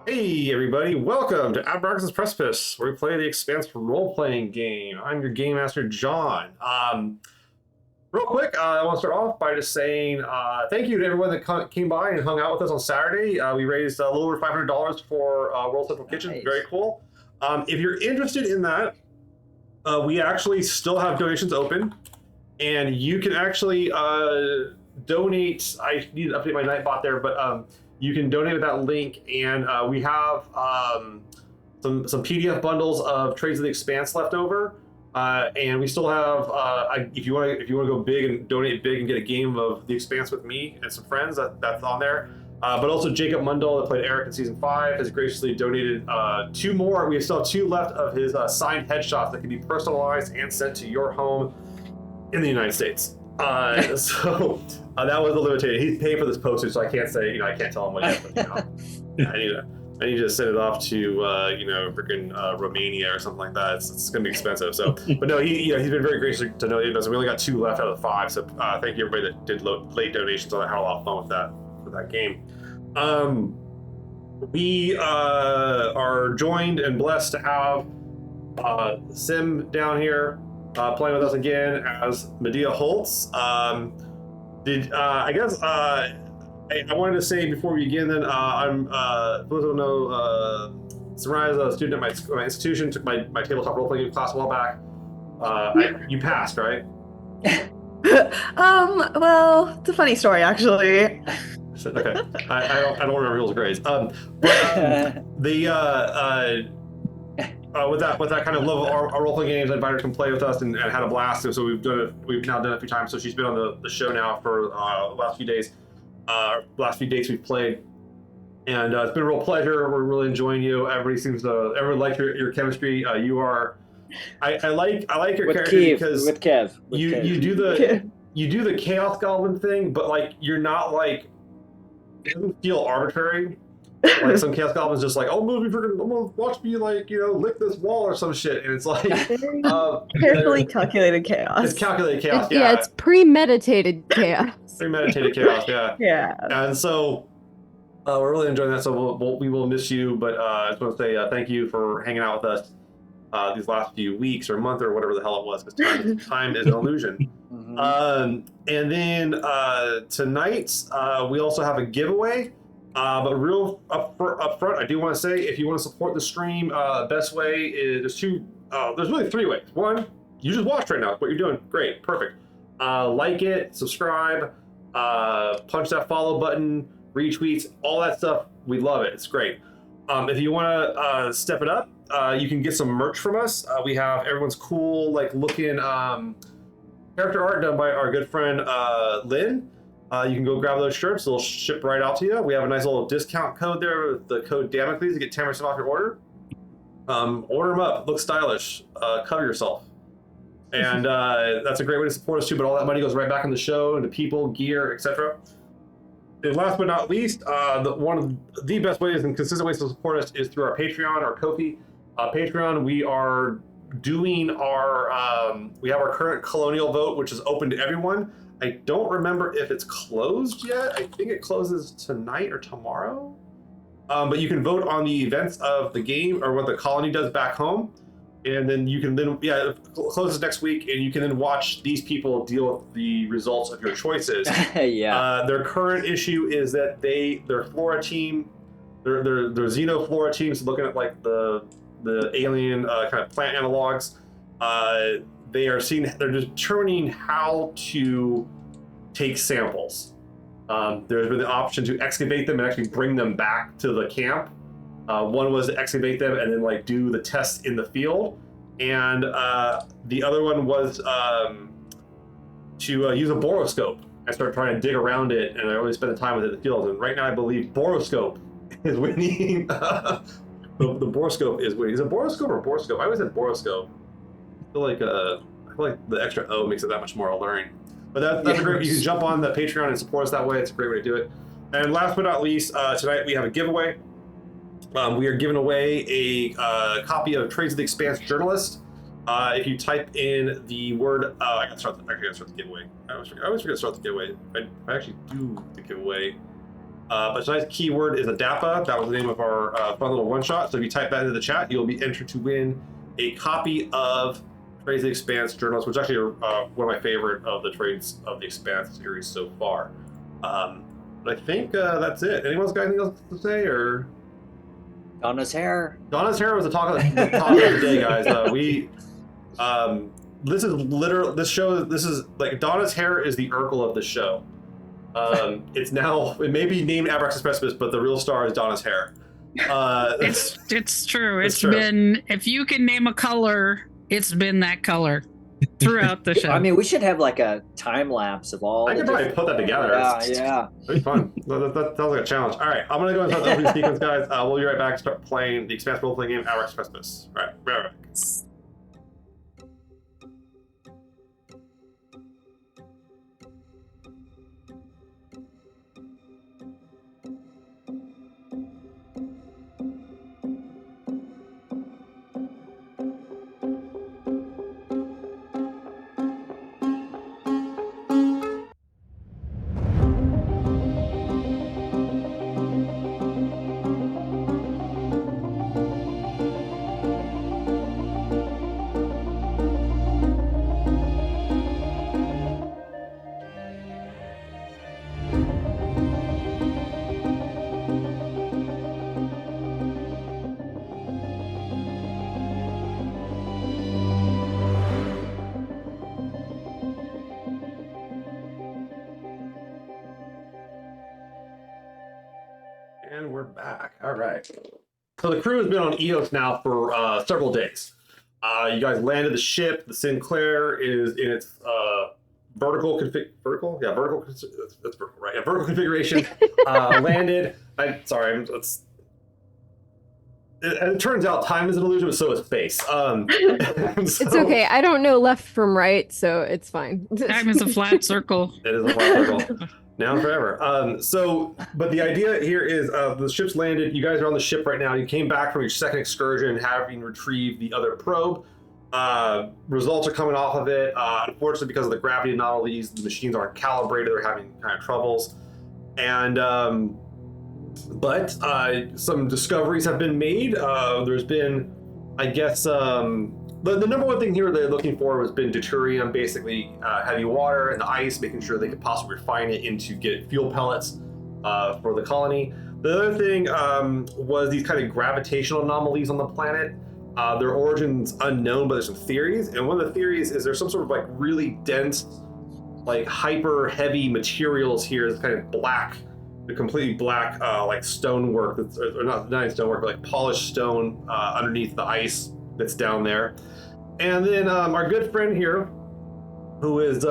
Hey everybody, welcome to Abraxas Precipice, where we play the Expanse role-playing game. I'm your game master, John. Real quick, I want to start off by just saying thank you to everyone that came by and hung out with us on Saturday. We raised a little over $500 for World Central Kitchen. Nice. Very cool. If you're interested in that, we actually still have donations open, and you can actually donate. I need to update my Nightbot there, but you can donate with that link, and we have some PDF bundles of Trades of the Expanse left over, and we still have. If you want to go big and donate big and get a game of the Expanse with me and some friends, that's on there. But also Jacob Mundell, that played Eric in season 5, has graciously donated 2 more. We still have 2 left of his signed headshots that can be personalized and sent to your home in the United States. So that was a limitation. He's paying for this postage, so I can't say, I can't tell him what he has, but, I need to send it off to, freaking Romania or something like that. It's going to be expensive. So, but no, he's been very gracious to donate us. We only got 2 left out of the 5. So thank you everybody that did late donations. I had a lot of fun with that game. We are joined and blessed to have Sim down here playing with us again as Medea Holtz. I wanted to say before we begin, then I'm for those who don't know, Sarai is a student at my institution. Took my tabletop role playing class a while back. You passed, right? Well, it's a funny story actually. Okay, I don't remember rules of grades. With that kind of love of our role-playing games, I invited her to come play with us and had a blast. So we've now done it a few times. So she's been on the show now for the last few days, last few dates we've played, and it's been a real pleasure. We're really enjoying you. Everyone likes your chemistry. You are, I like your character because you do the Chaos Goblin thing, but like you're not like, it doesn't feel arbitrary. Like some Chaos Goblins just like, I'm gonna watch me lick this wall or some shit, and it's like carefully calculated chaos. It's calculated chaos, yeah. It's premeditated chaos. Premeditated chaos, yeah. Yeah. And so we're really enjoying that. So we will miss you, but I just want to say thank you for hanging out with us these last few weeks or month or whatever the hell it was, because time is an illusion. And then tonight we also have a giveaway. But real up front, I do want to say, if you want to support the stream, best way is there's really 3 ways. 1, you just watched right now. What you're doing, great, perfect. Like it, subscribe, punch that follow button, retweets, all that stuff. We love it. It's great. If you want to step it up, you can get some merch from us. We have everyone's cool, like looking character art done by our good friend Lynn. You can go grab those shirts. They'll ship right out to you. We have a nice little discount code there, the code Damocles, to get 10% off your order. Order them up. Look stylish. Cover yourself. And that's a great way to support us too, but all that money goes right back in the show, into people, gear, etc. And last but not least, one of the best ways and consistent ways to support us is through our Patreon, our Ko-fi. Patreon, we are doing we have our current Colonial vote, which is open to everyone. I don't remember if it's closed yet. I think it closes tonight or tomorrow. But you can vote on the events of the game or what the colony does back home. And then you can it closes next week, and you can then watch these people deal with the results of your choices. Yeah. Their current issue is that their flora team, their xenoflora teams, looking at like the alien kind of plant analogs, they're determining how to take samples. There's been the option to excavate them and actually bring them back to the camp. One was to excavate them and then like do the tests in the field, and the other one was to use a boroscope. I started trying to dig around it, and I always spend the time with it in the field. And right now, I believe boroscope is winning. The boroscope is winning. Is it boroscope or borescope? I always said boroscope. I feel like the extra O makes it that much more alluring. But that's a great. You can jump on the Patreon and support us that way. It's a great way to do it. And last but not least, tonight we have a giveaway. We are giving away a copy of Trades of the Expanse Journalist. If you type in the word, I gotta start the giveaway. I always forget to start the giveaway. I actually do the giveaway. But tonight's keyword is ADAPA. That was the name of our fun little one-shot. So if you type that into the chat, you'll be entered to win a copy of Trades of the Expanse journals, which actually are one of my favorite of the Trades of the Expanse series so far. But I think that's it. Anyone else got anything else to say, or? Donna's hair. Donna's hair was the talk of the day, guys. This is literal. This show. This is like Donna's hair is the Urkel of the show. It's now. It may be named Abraxas Precipice, but the real star is Donna's hair. It's true. It's true. been. If you can name a color, it's been that color throughout the show. I mean, we should have like a time lapse of all. I could probably put that together. Yeah. It'd be fun. That sounds like a challenge. All right, I'm gonna go and start the opening sequence, guys. We'll be right back. Start playing the Expanse role-playing game, Abraxas Precipice. Right back. And we're back. All right. So the crew has been on Eos now for several days. You guys landed the ship. The Sinclair is in its vertical. That's vertical, right? Yeah, vertical configuration. Landed. It turns out time is an illusion, but so is space. It's okay. I don't know left from right, so it's fine. Time is a flat circle. It is a flat circle. Now and forever. But the idea here is the ship's landed. You guys are on the ship right now. You came back from your second excursion, having retrieved the other probe. Results are coming off of it. Unfortunately, because of the gravity anomalies, the machines aren't calibrated. They're having kind of troubles. And but some discoveries have been made. There's been, I guess, the number one thing here they're looking for has been deuterium, basically heavy water and the ice, making sure they could possibly refine it into get fuel pellets for the colony. The other thing was these kind of gravitational anomalies on the planet. Their origin's unknown, but there's some theories. And one of the theories is there's some sort of like really dense, like hyper heavy materials here. It's kind of black, the completely black like stonework, or not stonework, but like polished stone underneath the ice that's down there. And then our good friend here, who is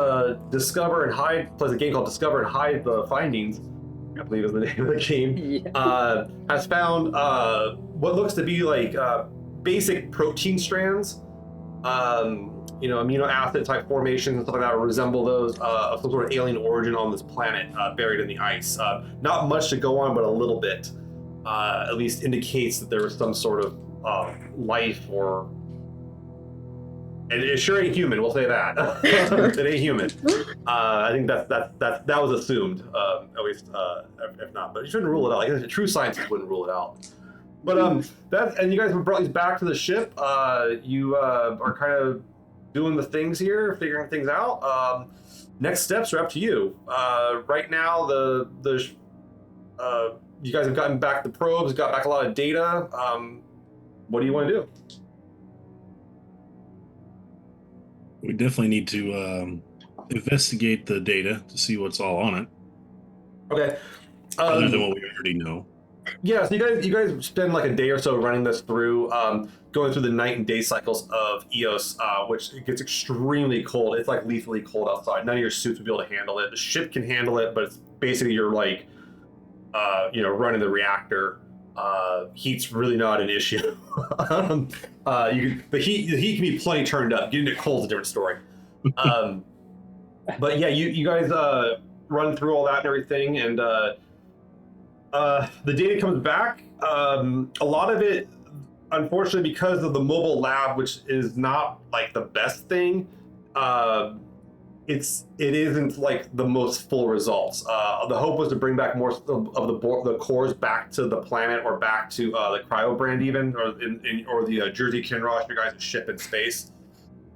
Discover and Hide, plays a game called Discover and Hide the Findings, I believe is the name of the game, has found what looks to be like basic protein strands, amino acid type formations and stuff like that resemble those of some sort of alien origin on this planet buried in the ice. Not much to go on, but a little bit at least indicates that there was some sort of life, or and it sure ain't human. We'll say that. It ain't human. I think that was assumed, at least if not. But you shouldn't rule it out. Like true scientists wouldn't rule it out. But and you guys have brought these back to the ship. You are kind of doing the things here, figuring things out. Next steps are up to you. Right now, you guys have gotten back the probes, got back a lot of data. What do you want to do? We definitely need to investigate the data to see what's all on it. Okay. Other than what we already know. Yeah, so you guys spend like a day or so running this through, going through the night and day cycles of Eos, which it gets extremely cold. It's like lethally cold outside. None of your suits would be able to handle it. The ship can handle it, but it's basically you're like, running the reactor. Heat's really not an issue. The heat can be plenty turned up. Getting it cold is a different story. But yeah, you guys run through all that and everything, and the data comes back. A lot of it, unfortunately, because of the mobile lab, which is not like the best thing, it isn't like the most full results. The hope was to bring back more of the cores back to the planet or back to the cryo brand even, or the Jersey Kinross, your guys' ship in space.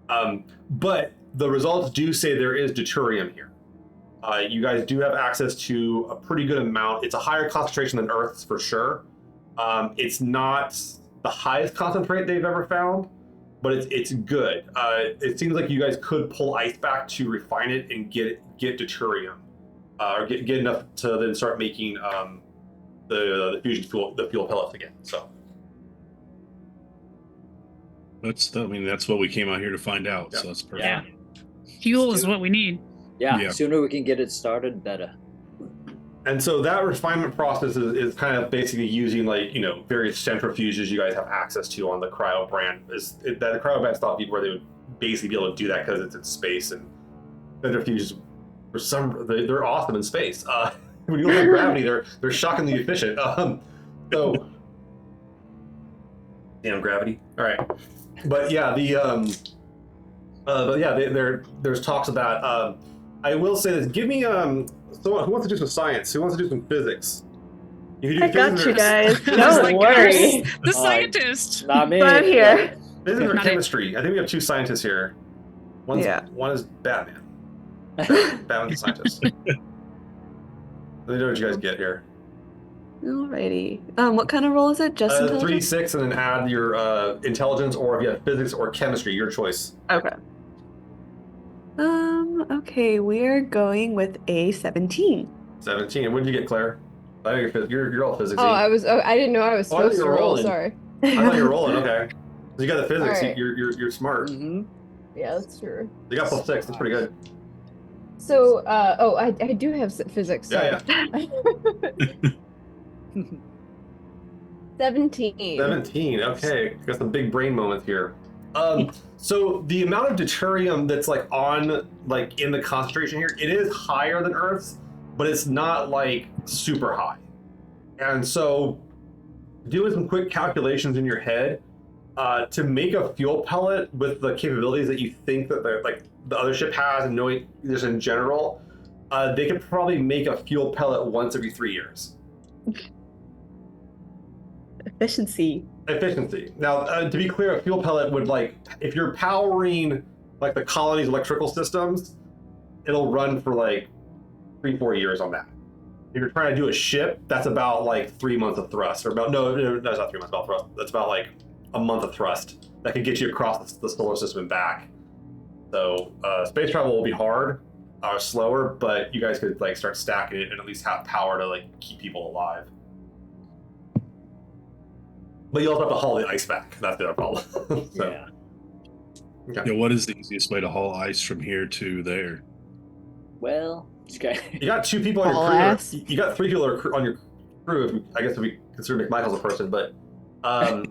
But the results do say there is deuterium here. You guys do have access to a pretty good amount. It's a higher concentration than Earth's for sure. It's not the highest concentrate they've ever found, but it's good. It seems like you guys could pull ice back to refine it and get deuterium, or get enough to then start making the fusion fuel pellets again. So that's what we came out here to find out. Yeah. So that's perfect. Yeah. Fuel is what we need. Yeah. Yeah. Sooner we can get it started, better. And so that refinement process is kind of basically using various centrifuges you guys have access to on the cryo brand. The cryo brand thought where they would basically be able to do that because it's in space, and centrifuges they're awesome in space. When you don't have gravity, they're shockingly efficient. So damn gravity. All right, but yeah, there's talks about. I will say this. Give me someone who wants to do some science. Who wants to do some physics? You can do I got physics you or- guys. I was Don't like, worry. The scientist. Not me. I'm here. Physics or Not it. chemistry? I think we have two scientists here. One is Batman. Batman's a scientist. Let me know what you guys get here. Alrighty. What kind of roll is it? Just intelligence? 3d6 and then add your intelligence, or if you have physics or chemistry, your choice. Okay. Okay, we're going with a 17. 17. And what did you get, Claire? I think you're all physics. Oh, I didn't know I was Oh, I thought supposed you to were roll. rolling. Sorry. I thought you were rolling. Okay. So you got the physics. All right. You're smart. Mm-hmm. Yeah, that's true. You got +6. That's pretty good. So, I do have physics. Yeah, Sorry. 17. 17. Okay, got some big brain moments here. So the amount of deuterium that's in the concentration here, it is higher than Earth's, but it's not super high. And so, doing some quick calculations in your head, to make a fuel pellet with the capabilities that you think that the other ship has, and knowing just in general, they could probably make a fuel pellet once every 3 years. Efficiency. Now, to be clear, a fuel pellet would if you're powering the colony's electrical systems, it'll run for 3-4 years on that. If you're trying to do a ship, that's about 3 months of thrust, or that's not 3 months of thrust. That's about a month of thrust that could get you across the solar system and back. So space travel will be hard, slower, but you guys could start stacking it and at least have power to keep people alive. But you also have to haul the ice back. That's the other problem. So, Yeah. okay. Yeah, what is the easiest way to haul ice from here to there? Well, okay. You got 2 people on your Haul crew. ass. You got 3 people on your crew. I guess if we consider McMichael's a person, but but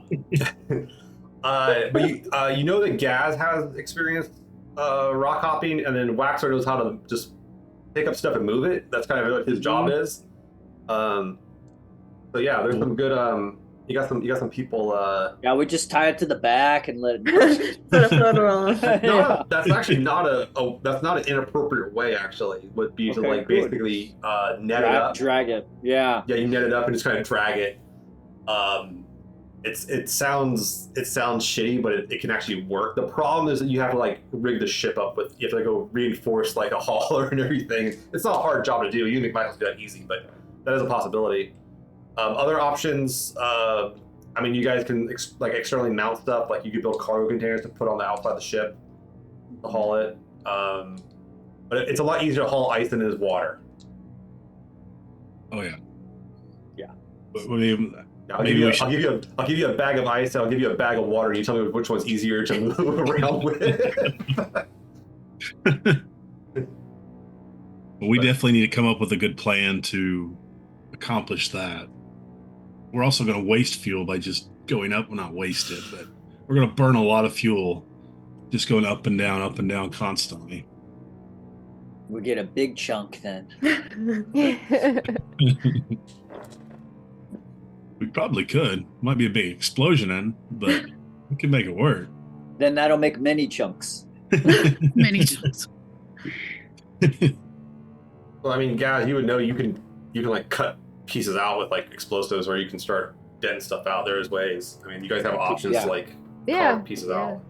you know that Gaz has experienced rock hopping, and then Waxer knows how to just pick up stuff and move it. That's kind of what his job is. So yeah, there's some good. You got some people. Yeah, we just tie it to the back and let it. Put a float around. That's actually not that's not an inappropriate way. Actually, would be to Okay, good. basically net it up. Drag it. Yeah. Yeah, you net it up and just kind of drag it. It sounds shitty, but it can actually work. The problem is that you have to rig the ship up with. You have to go reinforce a hauler and everything. It's not a hard job to do. You can make McMichael's do that easy, but that is a possibility. Other options. You guys can externally mount stuff. You could build cargo containers to put on the outside of the ship to haul it. But it's a lot easier to haul ice than it is water. Oh yeah. Yeah. But I'll give you a bag of ice, and I'll give you a bag of water, and you tell me which one's easier to move around with. we definitely need to come up with a good plan to accomplish that. We're also going to waste fuel by just going up. Well, not waste it, but we're going to burn a lot of fuel just going up and down constantly. We get a big chunk then. We probably could. Might be a big explosion in, but we can make it work. Then that'll make many chunks. Many times. Well, I mean, Gaz, you would know you can like cut pieces out with like explosives, or you can start denting stuff out. There's ways. I mean, you guys have options to like carve pieces out.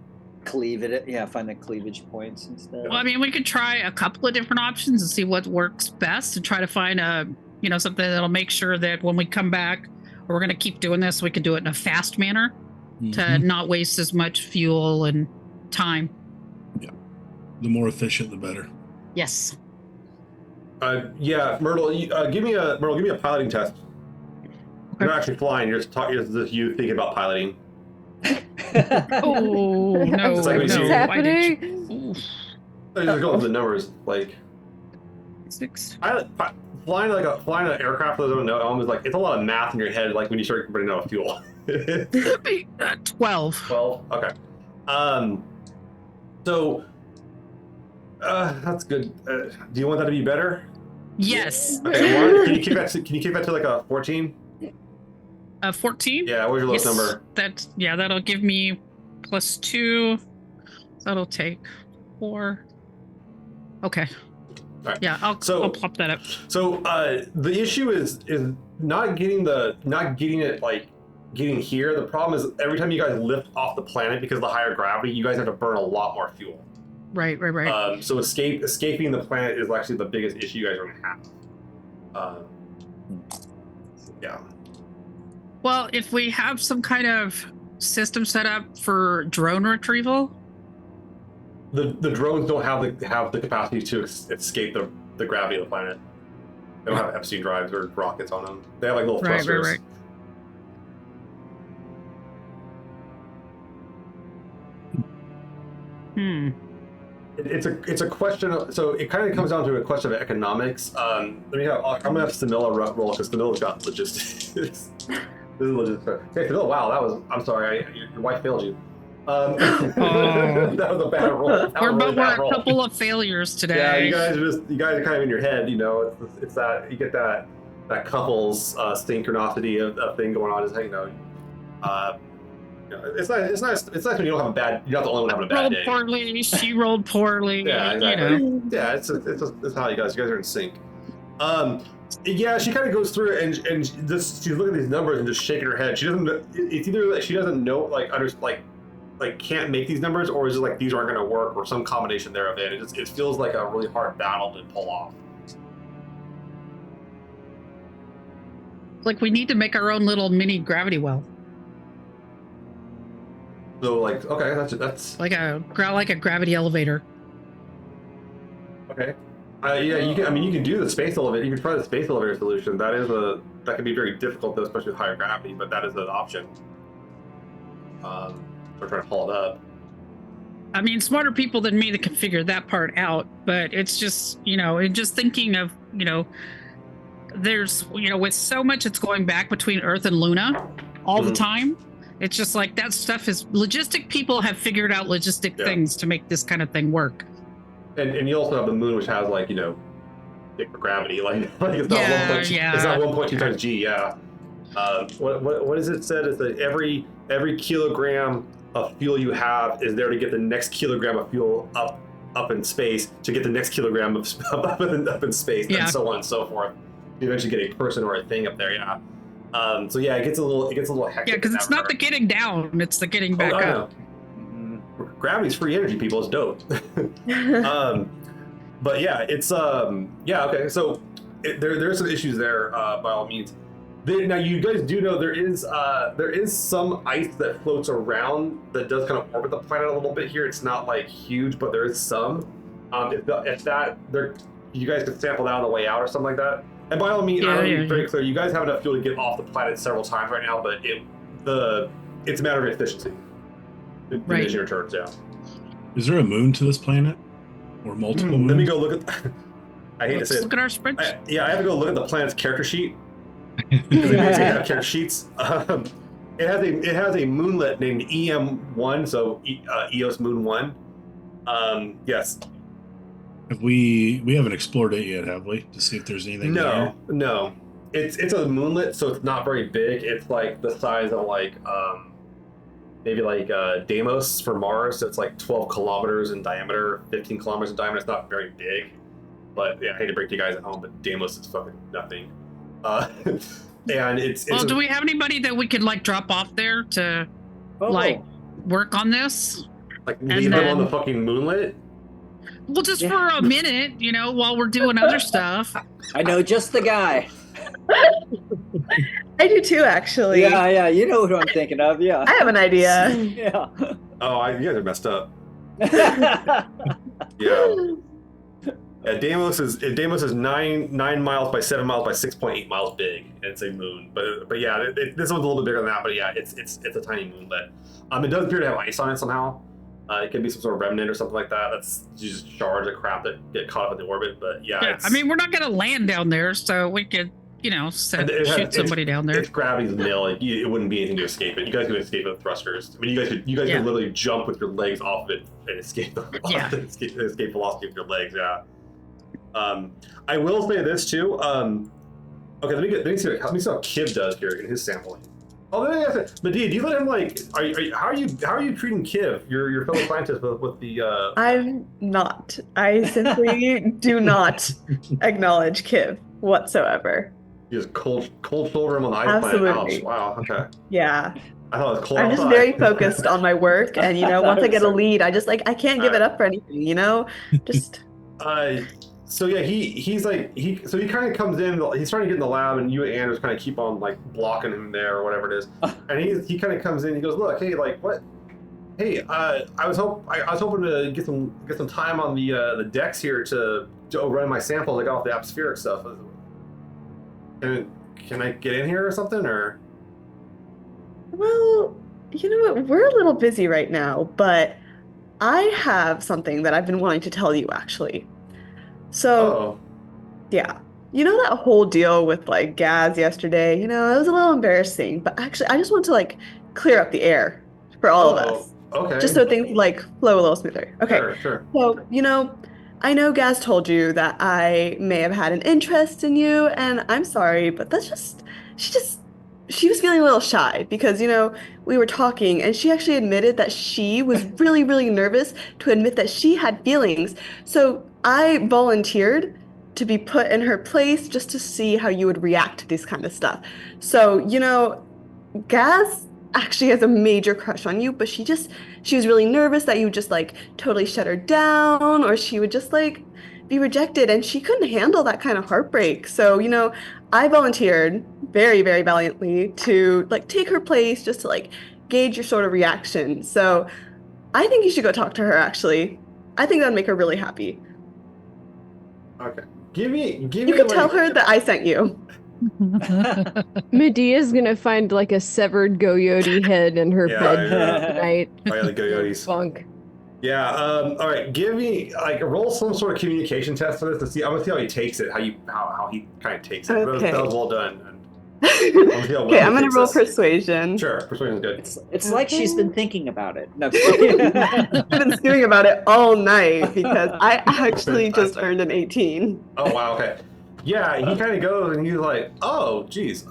Cleave it. Yeah, find the cleavage points instead. Well, I mean, we could try a couple of different options and see what works best, and try to find something that'll make sure that when we come back, we're going to keep doing this, we can do it in a fast manner to not waste as much fuel and time. Yeah, the more efficient, the better. Yes. Yeah, Myrtle, give me a piloting test. You're not actually flying. You're just talking. This is you thinking about piloting. Oh no! It's like What's no. happening? I just go with the numbers. Like 6. flying an aircraft that doesn't know almost like it's a lot of math in your head. Like when you start running out of fuel. 12. 12. Okay. So. That's good. Do you want that to be better? Yes. Okay, well, can you kick that to like a 14? 14. Yeah. What's your lowest number? That'll give me +2. That'll take 4. Okay. Right. Yeah, I'll pop that up. So the issue is not getting it like getting here. The problem is every time you guys lift off the planet because of the higher gravity, you guys have to burn a lot more fuel. Right. So escaping the planet is actually the biggest issue you guys are gonna have. Yeah. Well, if we have some kind of system set up for drone retrieval, The drones don't have the capacity to escape the gravity of the planet. They don't have Epstein drives or rockets on them. They have like little thrusters. Right. It's a question of, so it kind of comes down to a question of economics. I'm gonna have Stamilla roll because Stamilla's got logistics. This is logistics. Hey, Stamilla, wow, I'm sorry, your wife failed you. That was a bad roll. We're a couple of failures today. Yeah, you guys are kind of in your head, you know. It's that you get that couples synchronicity of thing going on. Is it's nice when you don't have a bad. You're not the only one having a bad rolled day. poorly. She rolled poorly. Yeah, exactly. Yeah, it's how you guys are in sync. Yeah, she kind of goes through it and she's looking at these numbers and just shaking her head. She doesn't. It's either that she doesn't know like can't make these numbers, or is it like these aren't going to work, or some combination thereof. And it feels like a really hard battle to pull off. Like we need to make our own little mini gravity well. So like, okay, that's like a gravity elevator. Okay. Yeah, you can. I mean, you can do the space elevator. You can try the space elevator solution. That can be very difficult, though, especially with higher gravity. But that is an option. We're trying to haul it up. I mean, smarter people than me that can figure that part out. But it's just, and just thinking of, there's, with so much that's going back between Earth and Luna all the time. It's just like that stuff is logistic. People have figured out logistic things to make this kind of thing work. And you also have the moon, which has like big gravity, like it's not 1.2. It's not 1.2 times g. Yeah. What is it said? Is that every kilogram of fuel you have is there to get the next kilogram of fuel up in space to get the next kilogram of up in space, and so on and so forth. You eventually get a person or a thing up there. Yeah. So yeah, it gets a little hectic. Yeah, because it's not the getting down; it's the getting back up. Gravity's free energy, people. It's dope. But yeah, it's okay. So there are some issues there by all means. Now you guys do know there is some ice that floats around that does kind of orbit the planet a little bit here. It's not like huge, but there is some. If that you guys could sample that on the way out or something like that. And by all means, I want to be very clear. You guys have enough fuel to get off the planet several times right now, but it's a matter of efficiency. Right. Your turns, yeah. Is there a moon to this planet, or multiple moons? Let me go look at. I hate to say it. Look at our spreadsheet. I have to go look at the planet's character sheet. Because they basically have character sheets. It has a moonlet named EM1, so Eos Moon 1. Yes. We haven't explored it yet, have we? To see if there's anything there? No. It's a moonlet, so it's not very big. It's like the size of maybe like Deimos for Mars. So it's like 12 kilometers in diameter, 15 kilometers in diameter. It's not very big. But yeah, I hate to break to you guys at home, but Deimos is fucking nothing. And it's Well, do we have anybody that we could like drop off there to like work on this? like leave them on the then- fucking moonlit? Well, just for a minute, while we're doing other stuff. I know just the guy. I do too, actually. Yeah, you know who I'm thinking of. Yeah. I have an idea. Yeah. Oh, you guys are messed up. Yeah. Deimos is 9 miles by 7 miles by 6.8 miles big, and it's a moon. But yeah, this one's a little bit bigger than that. But yeah, it's a tiny moonlet. It does appear to have ice on it somehow. It could be some sort of remnant or something like that. That's just shards of crap that get caught up in the orbit. But yeah, I mean, we're not going to land down there, so we could, shoot somebody down there. It's gravity's nil. Like, it wouldn't be anything to escape it. You guys could escape with thrusters. I mean, you guys could literally jump with your legs off of it and escape the escape velocity with your legs. Yeah. I will say this too. Okay, let me see how Kiv does here in his sampling. Oh, Medea, do you let him how are you treating Kiv, your fellow scientist with the? I'm not. I simply do not acknowledge Kiv whatsoever. You just cold shoulder him on the ice planet. Absolutely. Ouch, wow. Okay. Yeah. I thought it was cold I'm just outside. very focused on my work, and once I get a lead, I just I can't give it up for anything. Just. So yeah, he kind of comes in. He's trying to get in the lab, and you and Anders kind of keep on blocking him there or whatever it is. And he kind of comes in. He goes, "Look, hey, what? Hey, I was hoping to get some time on the decks here to run my samples. I got off the atmospheric stuff. Can I get in here or something or?" Well, you know what? We're a little busy right now, but I have something that I've been wanting to tell you actually. So, yeah, that whole deal with Gaz yesterday, it was a little embarrassing, but actually I just want to clear up the air for all of us. Okay. Just so things flow a little smoother. Okay. Sure. So, I know Gaz told you that I may have had an interest in you, and I'm sorry, but she was feeling a little shy because, we were talking and she actually admitted that she was really, really nervous to admit that she had feelings. So I volunteered to be put in her place just to see how you would react to this kind of stuff. So, Gaz actually has a major crush on you, but she was really nervous that you would just totally shut her down, or she would just be rejected, and she couldn't handle that kind of heartbreak. So, I volunteered very, very valiantly to take her place just to gauge your sort of reaction. So I think you should go talk to her actually. I think that would make her really happy. Okay. Give me. You can tell her that I sent you. Medea's gonna find a severed Goyoti head in her bed tonight. Oh, yeah, the Goyotes. Funk. Yeah. All right. Give me roll some sort of communication test for this to see. I'm gonna see how he takes it. How he kind of takes it. Okay. That was well done. Okay, I'm gonna roll persuasion. Sure, persuasion's good. It's like she's been thinking about it. No, I've been stewing about it all night because I actually just earned an 18. Oh wow. Okay. Yeah, he kind of goes and he's like, "Oh, geez." He's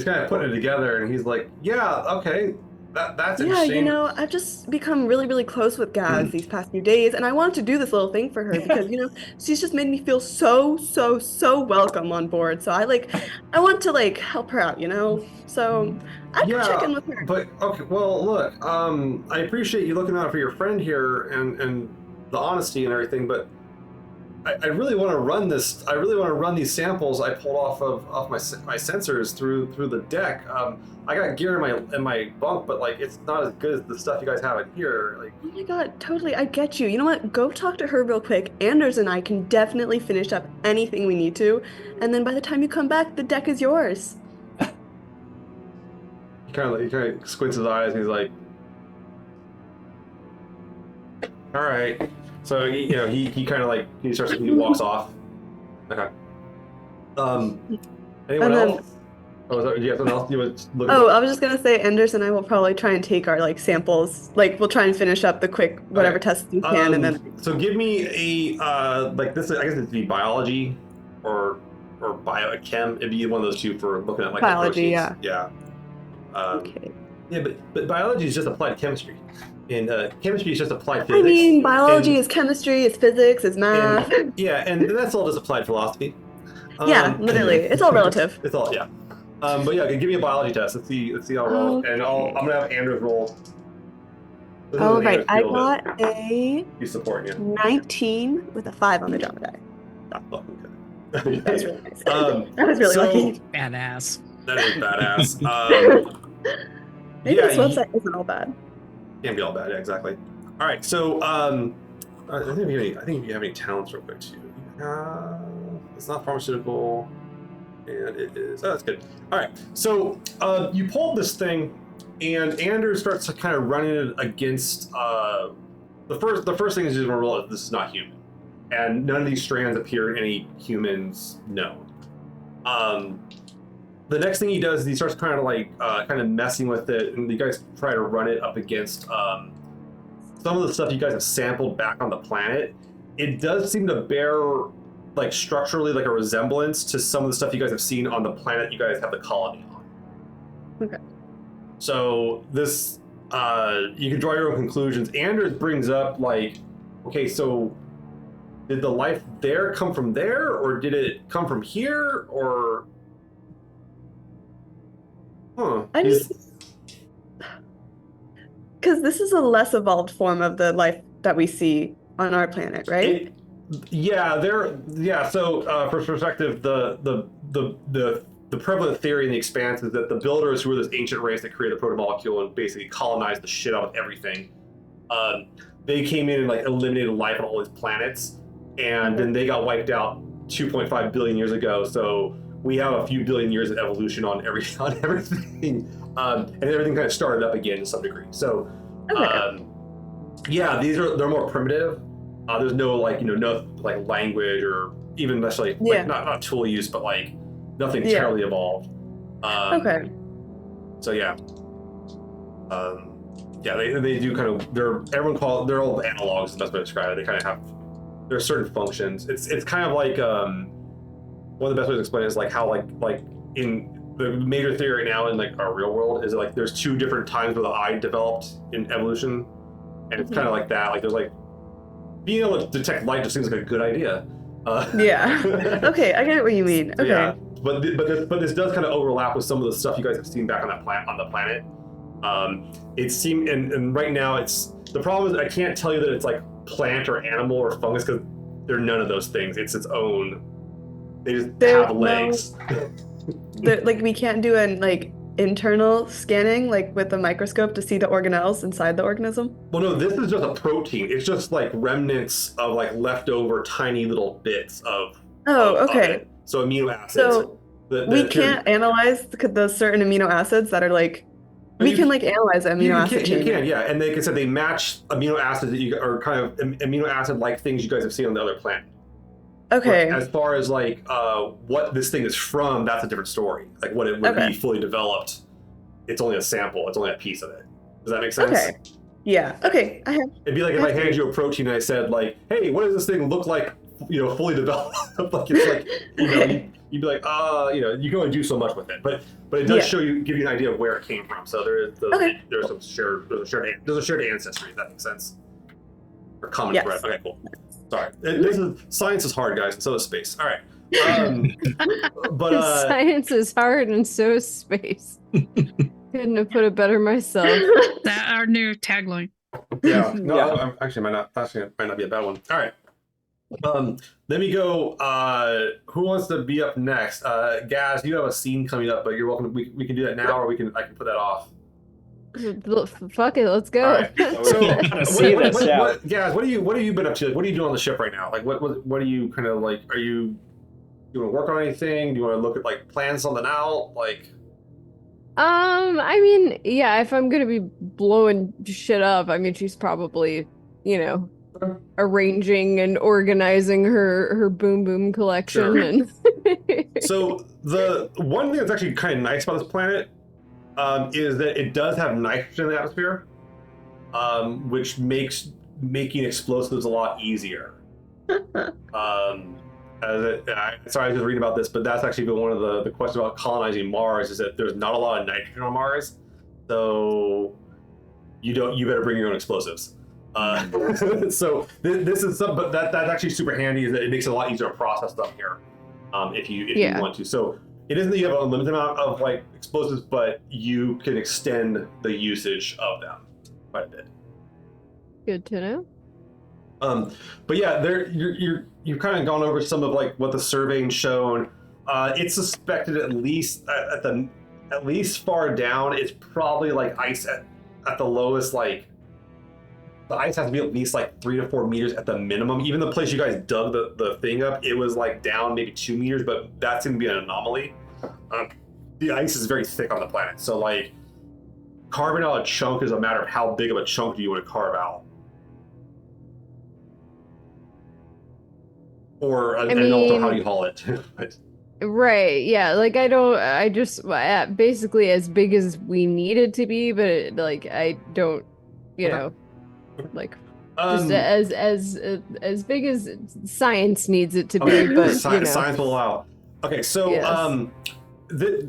kind of putting it together, and he's like, "Yeah, okay, that's interesting." I've just become really, really close with Gaz these past few days, and I wanted to do this little thing for her because she's just made me feel so, so, so welcome on board. So I want to help her out, So I can check in with her. But okay, well, look, I appreciate you looking out for your friend here and the honesty and everything, but I really want to run this. I really want to run these samples I pulled off my sensors through the deck. I got gear in my bunk, but it's not as good as the stuff you guys have in here. Oh my god, totally, I get you. You know what? Go talk to her real quick. Anders and I can definitely finish up anything we need to, and then by the time you come back, the deck is yours. He kind of squints his eyes and he's like, "All right." So he kind of he walks off. Okay. Anyone else? Do you have something else you would look at? I was just gonna say, Anders and I will probably try and take our samples. We'll try and finish up the quick whatever tests we can, and then. So give me a this. I guess it'd be biology, or biochem. It'd be one of those two for looking at biology. the proteins. Yeah. Okay. Yeah, but biology is just applied chemistry, and chemistry is just applied I physics. mean, biology and, is chemistry, it's physics, it's math. and that's all just applied philosophy. Yeah, literally. It's all relative. It's all but yeah, give me a biology test. Let's see how well. And I'm gonna have Andrew roll. This Oh, isn't right. Andrew's I field, but got a he's supporting you. 19 with a 5 on the drama die. That's fucking good. That was really nice. I was really so- lucky. Badass. That is badass. Maybe yeah, this website isn't all bad. can't be all bad. Yeah, exactly. All right, so I think you have any talents real quick too. It's not pharmaceutical, and it is. Oh, that's good. All right, so you pulled this thing, and Andrew starts to kind of running it against the first thing is you're gonna roll is this is not human, and none of these strands appear in any humans known. The next thing he does is he starts kind of messing with it, and you guys try to run it up against some of the stuff you guys have sampled back on the planet. It does seem to bear like structurally like a resemblance to some of the stuff you guys have seen on the planet you guys have the colony on. Okay. So this you can draw your own conclusions. Anders brings up like, okay, so did the life there come from there, or did it come from here, or I mean, because this is a less evolved form of the life that we see on our planet, right? So for perspective, the prevalent theory in the Expanse is that the builders, who were this ancient race that created the protomolecule and basically colonized the shit out of everything, they came in and like eliminated life on all these planets, and then they got wiped out 2.5 billion years ago. So we have a few billion years of evolution on everything, and everything kind of started up again to some degree. So, they're more primitive. There's no no like language or even necessarily like not tool use, but like nothing terribly evolved. Okay. So they do kind of they're all analogs. Is the best way to describe it. They kind of have there are certain functions. It's kind of like one of the best ways to explain it is like how like in the major theory now in like our real world is like there's two different times where the eye developed in evolution, and it's kind of like that. Like there's like being able to detect light just seems like a good idea. Okay, I get what you mean. Okay. Yeah, but this does kind of overlap with some of the stuff you guys have seen back on the planet. It seemed and right now it's the problem is I can't tell you that it's like plant or animal or fungus because they're none of those things. It's its own. They just have legs. Like we can't do an like internal scanning like with a microscope to see the organelles inside the organism. Well, no, this is just a protein. It's just like remnants of like leftover tiny little bits of. Okay. So amino acids. So we can't analyze the certain amino acids that are like. We can like analyze the amino acid chain. You can, yeah, and like I said, they match amino acids that you are kind of amino acid like things you guys have seen on the other planet. Okay. But as far as like what this thing is from, that's a different story. Like what it would be fully developed, it's only a sample. It's only a piece of it. Does that make sense? Okay. Yeah. Okay. It'd be like if I handed you a protein and I said like, "Hey, what does this thing look like? Fully developed." Like it's like you'd be like, you can only do so much with it, but it does give you an idea of where it came from. So there's a shared ancestry. If that makes sense. Or common thread. Okay, cool. Sorry, science is hard, guys, and so is space. All right, but science is hard, and so is space. Couldn't have put it better myself. That our new tagline. Yeah, no, actually, might not be a bad one. All right. Let me go. Who wants to be up next? Gaz, you have a scene coming up, but you're welcome. We can do that now, or I can put that off. Fuck it, let's go. All right. So, Gaz, what have you been up to? Like, what are you doing on the ship right now? Like, what are you kind of like? Are you want to work on anything? Do you want to look at like plan something out? Like, I mean, yeah, if I'm gonna be blowing shit up, I mean, she's probably, arranging and organizing her boom boom collection. Sure. And so the one thing that's actually kind of nice about this planet is that it does have nitrogen in the atmosphere, which makes making explosives a lot easier. Sorry, I was just reading about this, but that's actually been one of the questions about colonizing Mars is that there's not a lot of nitrogen on Mars. So you better bring your own explosives. So this is some, but that's actually super handy. Is that it makes it a lot easier to process stuff here, if you want to. So it isn't that you have an unlimited amount of like explosives, but you can extend the usage of them quite a bit. Good to know. But yeah, you've kind of gone over some of like what the surveying shown. It's suspected at least at least far down, it's probably like ice at the lowest, like the ice has to be at least like 3 to 4 meters at the minimum. Even the place you guys dug the thing up, it was like down maybe 2 meters, but that's gonna be an anomaly. The ice is very thick on the planet, so like carving out a chunk is a matter of how big of a chunk do you want to carve out. Or and also how do you haul it? Right, yeah, like I just basically as big as we need it to be, but like I don't, you know, like just as big as science needs it to be, but science will allow. Okay, so yes.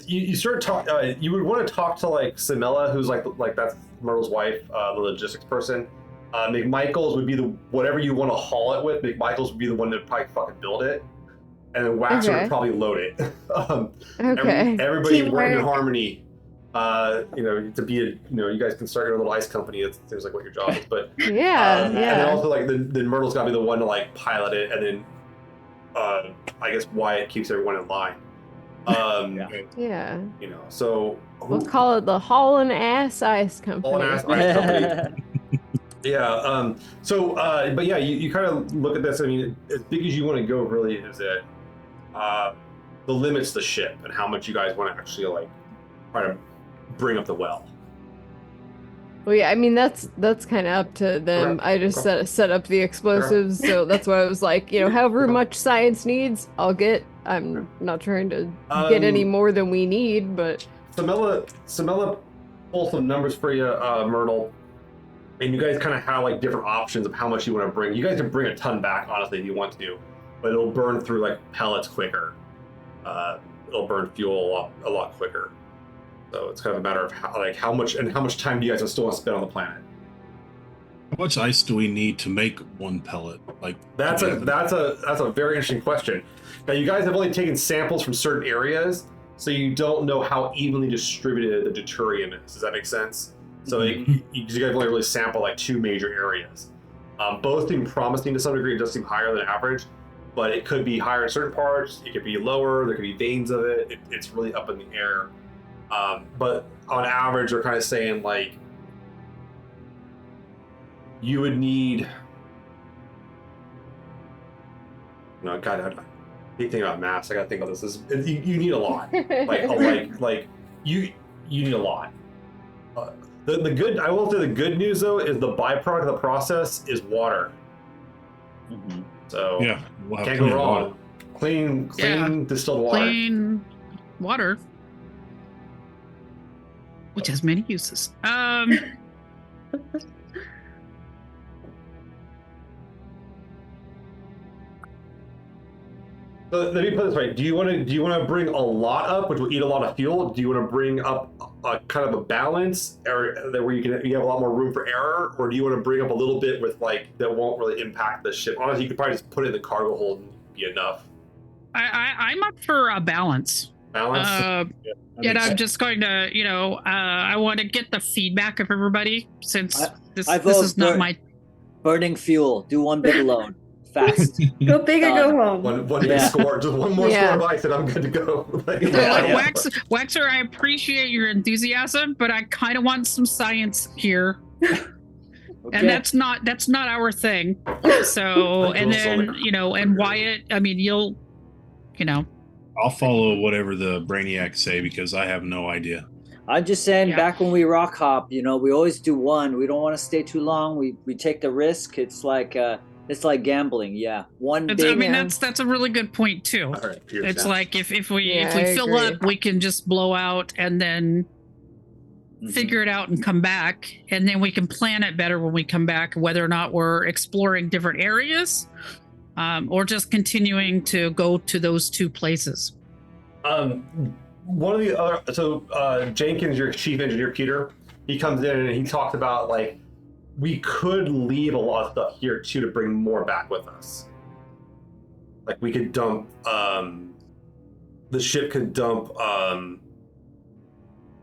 You sort of talk. You would want to talk to like Samela, who's like that's Myrtle's wife, the logistics person. McMichaels would be the whatever you want to haul it with. McMichaels would be the one that probably fucking build it, and then Waxer would probably load it. Everybody working in harmony. To be you guys can start your little ice company. It seems like what your job is, but yeah. And then also like then Myrtle's got to be the one to like pilot it, and then I guess Wyatt keeps everyone in line. Yeah. So we'll call it the Haulin' Ass Ice Company. Haulin' Ass Ice Company. Yeah. But yeah, you kind of look at this. I mean, as big as you want to go, really, is it the limits the ship and how much you guys want to actually like try to bring up the well. Well, yeah, I mean that's kind of up to them. I just set up the explosives, so that's why I was like, however much science needs, I'll get. I'm not trying to get any more than we need, but Samela pull some numbers for you, Myrtle, and you guys kind of have like different options of how much you want to bring. You guys can bring a ton back, honestly, if you want to, but it'll burn through like pellets quicker. It'll burn fuel a lot quicker. So it's kind of a matter of how much time do you guys still want to spend on the planet? How much ice do we need to make one pellet? Like that's a very interesting question. Now you guys have only taken samples from certain areas, so you don't know how evenly distributed the deuterium is. Does that make sense? So you guys only really sample like 2 major areas. Both seem promising to some degree. It does seem higher than average, but it could be higher in certain parts. It could be lower. There could be veins of it. It's really up in the air. But on average, we're kind of saying like you would need. No, God, I hate thinking about maths. I gotta think about this. You need a lot. like you need a lot. The good. I will say the good news though is the byproduct of the process is water. Mm-hmm. So yeah, we'll can't go wrong. Clean distilled water. Clean water. Which has many uses. So let me put it this way: do you want to bring a lot up, which will eat a lot of fuel? Do you want to bring up a kind of a balance, or where you have a lot more room for error, or do you want to bring up a little bit with like that won't really impact the ship? Honestly, you could probably just put it in the cargo hold and be enough. I'm up for a balance. Balance. And I'm just going to, I want to get the feedback of everybody since this is not my burning fuel. Do one big load, fast. Go big or go home. One big score, just one more score of ice, and I'm good to go. Waxer, I appreciate your enthusiasm, but I kind of want some science here. Okay. And that's not our thing. So, and then and Wyatt, I mean, you'll. I'll follow whatever the brainiacs say because I have no idea. I'm just saying, back when we rock hop, we always do one. We don't want to stay too long. We take the risk. It's like gambling. Yeah, that's a really good point too. Right, it's like if we fill up, we can just blow out and then figure it out and come back, and then we can plan it better when we come back, whether or not we're exploring different areas. Or just continuing to go to those 2 places. One of the other, Jenkins, your chief engineer, Peter, he comes in and he talks about like we could leave a lot of stuff here too to bring more back with us. Like we could dump the ship could dump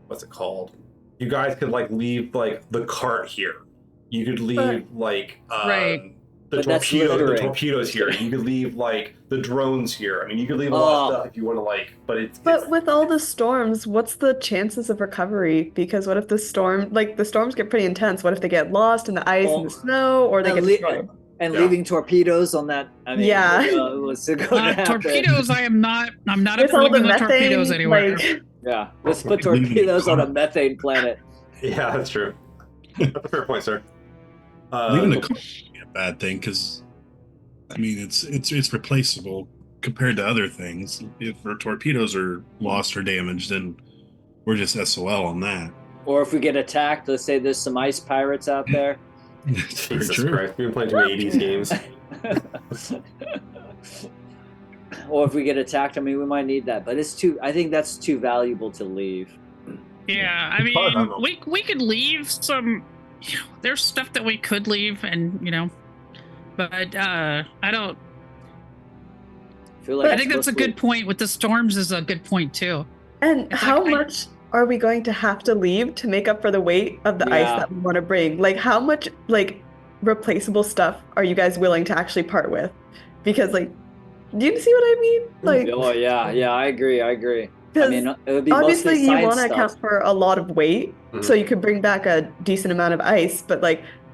what's it called? You guys could like leave like the cart here. You could leave like Right. the torpedoes here. You could leave like the drones here. I mean, you could leave a lot of stuff if you want to like, But with all the storms, what's the chances of recovery? Because what if the storms get pretty intense? What if they get lost in the ice and the snow, or they get destroyed? Leaving torpedoes on that. I mean, what's going to happen? Torpedoes. I'm not approving the torpedoes anywhere. Yeah, let's put torpedoes on a methane planet. Yeah, that's true. That's a fair point, sir. Leaving the car would be a bad thing because, I mean, it's replaceable compared to other things. If our torpedoes are lost or damaged, then we're just SOL on that. Or if we get attacked, let's say there's some ice pirates out there. Jesus Christ, we've been playing too many 80s games. Or if we get attacked, I mean, we might need that. But I think that's too valuable to leave. Yeah, I mean, we could leave some. There's stuff that we could leave, and but I don't. I think that's a good point. With the storms, is a good point too. And how much are we going to have to leave to make up for the weight of the ice that we want to bring? Like, how much replaceable stuff are you guys willing to actually part with? Because do you see what I mean? Oh yeah, I agree. I mean, it would be obviously you want to stuff. account for a lot of weight, so you could bring back a decent amount of ice. But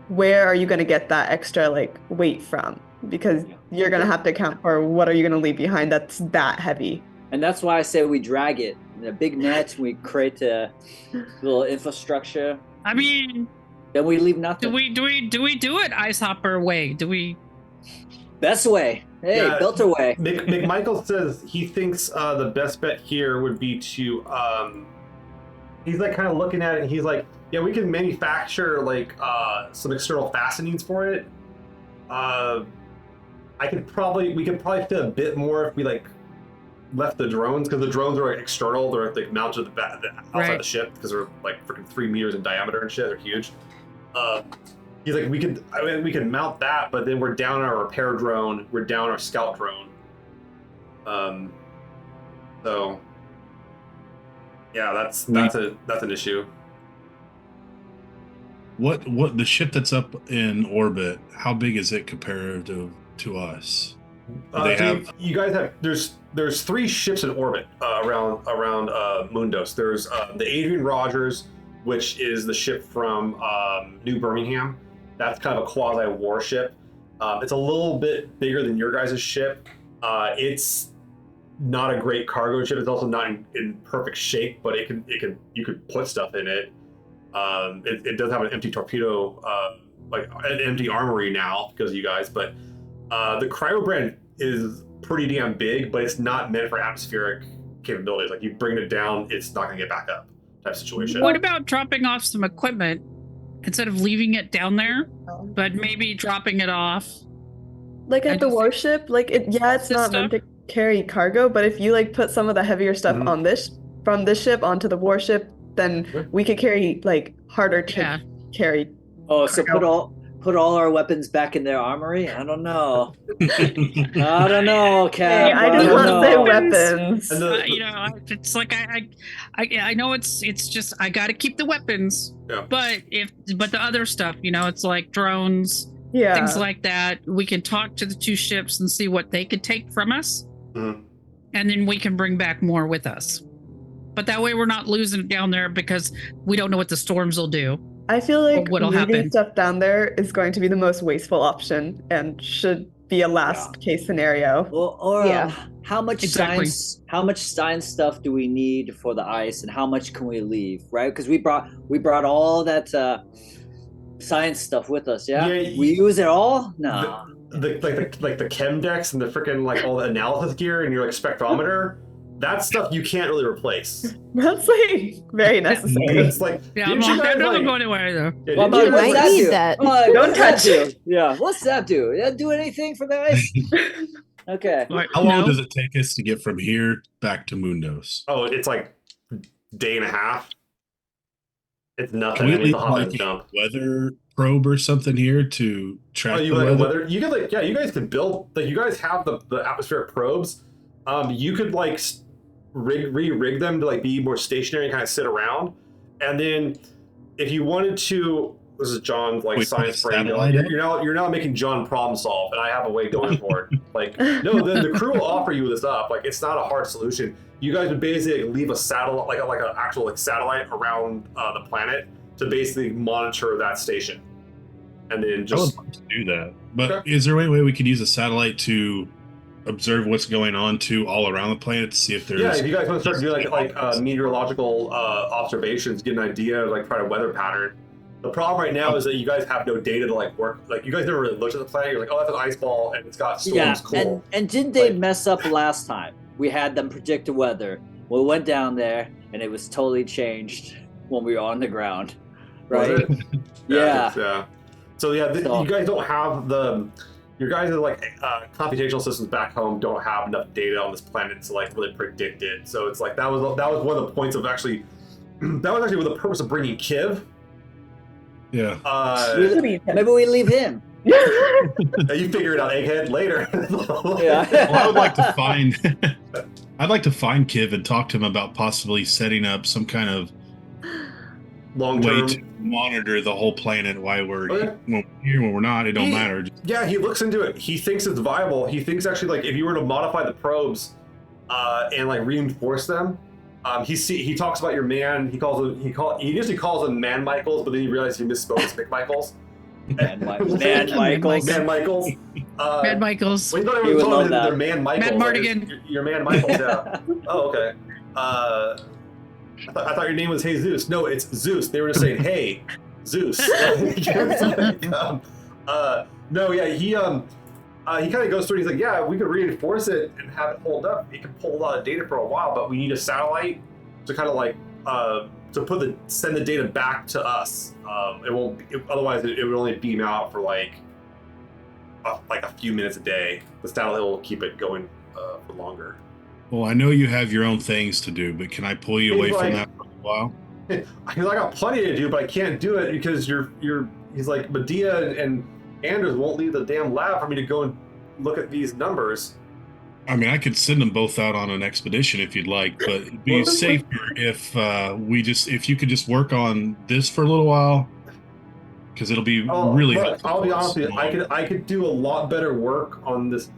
where are you going to get that extra weight from? Because you're going to have to account for what are you going to leave behind that's that heavy. And that's why I say we drag it in a big net. We create a little infrastructure. I mean, then we leave nothing. Do we do it ice hopper way? Do we? Best way. Hey, built away. McMichael says he thinks the best bet here would be to he's kind of looking at it and he's like, yeah, we can manufacture some external fastenings for it. We could probably fit a bit more if we left the drones, because the drones are external. They're mounted outside the ship because they're freaking 3 meters in diameter and shit. They're huge. He's like, we could mount that, but then we're down our repair drone, we're down our scout drone. So yeah, that's an issue. What the ship that's up in orbit? How big is it comparative to us? You guys have there's 3 ships in orbit around Mundos. There's the Adrian Rogers, which is the ship from New Birmingham. That's kind of a quasi warship. It's a little bit bigger than your guys' ship. It's not a great cargo ship. It's also not in perfect shape, but you could put stuff in it. It does have an empty torpedo, an empty armory now because of you guys. But the Cryobrand is pretty damn big, but it's not meant for atmospheric capabilities. You bring it down, it's not going to get back up type situation. What about dropping off some equipment instead of leaving it down there, but maybe dropping it off? At the warship, it's not meant to carry cargo, but if you put some of the heavier stuff on from this ship onto the warship, then we could carry harder to carry. Oh, cargo. So put all our weapons back in their armory? I don't know. I don't know, Cap. I just want to say weapons. It's I know it's just I got to keep the weapons. Yeah. But the other stuff, it's like drones, things like that. We can talk to the 2 ships and see what they could take from us, and then we can bring back more with us. But that way, we're not losing it down there because we don't know what the storms will do. I feel like what'll moving happen. stuff down there is going to be the most wasteful option and should be a last case scenario. How much science stuff do we need for the ice, and how much can we leave? Right, because we brought all that science stuff with us. Yeah, we use it all. No, the chem decks and the freaking all the analysis gear and your spectrometer. That stuff you can't really replace. That's very necessary. It's that doesn't go anywhere either. You might need that. Don't touch it. Yeah, what's that do? Does that do anything for the ice? Okay. How long does it take us to get from here back to Mundos? Oh, it's day and a half. It's nothing. Can we It's leave a hop and like a jump. weather probe or something here to track Oh, you the like weather? a weather? You could like, yeah, you guys could build, like, you guys have the atmospheric probes. You could like re-rig them to like be more stationary and kind of sit around. And then if you wanted to, this is John's like science brain. You're now making John problem solve, and I have a way going for it. Like, no, then the crew will offer you this up. Like, it's not a hard solution. You guys would basically leave a satellite, like an actual like satellite around the planet to basically monitor that station, and then just I would love to do that. But Okay. is there a way we could use a satellite to observe what's going on too all around the planet to see if there's if you guys want to start doing like meteorological observations, get an idea, like try a weather pattern. The problem right now is that you guys have no data to like work. Like, you guys never really looked at the planet. You're like, oh, that's an ice ball and it's got storms. Yeah, Cool. and didn't they Like- mess up last time? We had them predict the weather. We went down there, and it was totally changed when we were on the ground, Was right? it? Yeah. Yeah. So yeah, So- you guys don't have your guys are like computational systems back home don't have enough data on this planet to like really predict it. So it's like that was one of the points of actually that was actually the purpose of bringing Kiv. yeah. Maybe we leave him. You figure it out, egghead, later. Yeah. Well, I would like to find I'd like to find Kiv and talk to him about possibly setting up some kind of Long way term. to monitor the whole planet while we're Okay. when we're here, when we're not, it don't matter. Yeah, he looks into it. He thinks it's viable. He thinks actually like if you were to modify the probes and like reinforce them, he talks about your man. He usually calls them Man Michaels, but then he realized he misspoke. It's McMichaels. Man Michaels. Man Michaels. Mad Michaels. Well, you thought He everyone would told love him that that. they're Man Michaels. Mad like, Mardigan. you're Man Michaels, yeah. Oh, okay. I thought your name was Jesus. No, it's Zeus. They were just saying, "Hey, Zeus." No, yeah, he kind of goes through. He's like, "Yeah, we could reinforce it and have it hold up. It can pull a lot of data for a while, but we need a satellite to kind of like to send the data back to us. It won't. Otherwise, it would only beam out for like a few minutes a day. The satellite will keep it going for longer." Well, I know you have your own things to do, but can I pull you away He's from like- that for a while? He's like, "I got plenty to do, but I can't do it because He's like, Medea and Anders won't leave the damn lab for me to go and look at these numbers." I mean, I could send them both out on an expedition if you'd like, but it'd be Well, safer if if you could just work on this for a little while, because it'll be really look, helpful. I'll be for us. honest with you. I could do a lot better work on this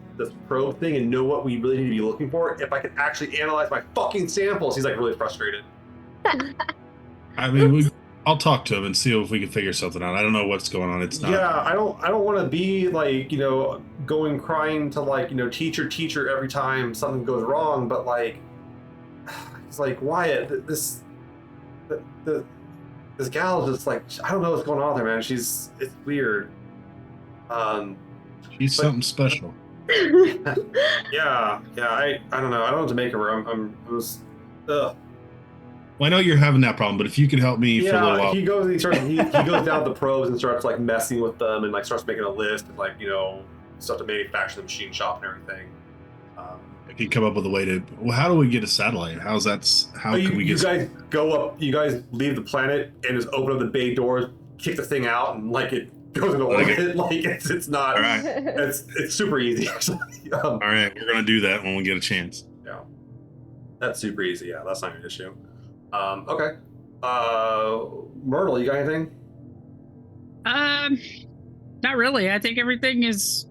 probe thing and know what we really need to be looking for if I could actually analyze my fucking samples. He's like really frustrated. I mean, I'll talk to him and see if we can figure something out. I don't know what's going on. It's not. Yeah, I don't want to be like, going crying to like, teacher every time something goes wrong, but like, it's like, Wyatt, this gal is just like, I don't know what's going on there, man. It's weird. She's something special. Yeah, I don't know. I don't know what to make of her. Ugh. Well, I know you're having that problem, but if you could help me for a little while. He goes down the probes and starts like messing with them and like starts making a list of like, stuff to manufacture the machine shop and everything. I can come up with a way to. Well, how do we get a satellite? How can we get? You guys go up. You guys leave the planet and just open up the bay doors, kick the thing out, and like it goes into orbit. Like it's not. All right. It's super easy. All right, we're gonna do that when we get a chance. Yeah, that's super easy. Yeah, that's not an issue. Okay. Myrtle, you got anything? Not really. I think everything is.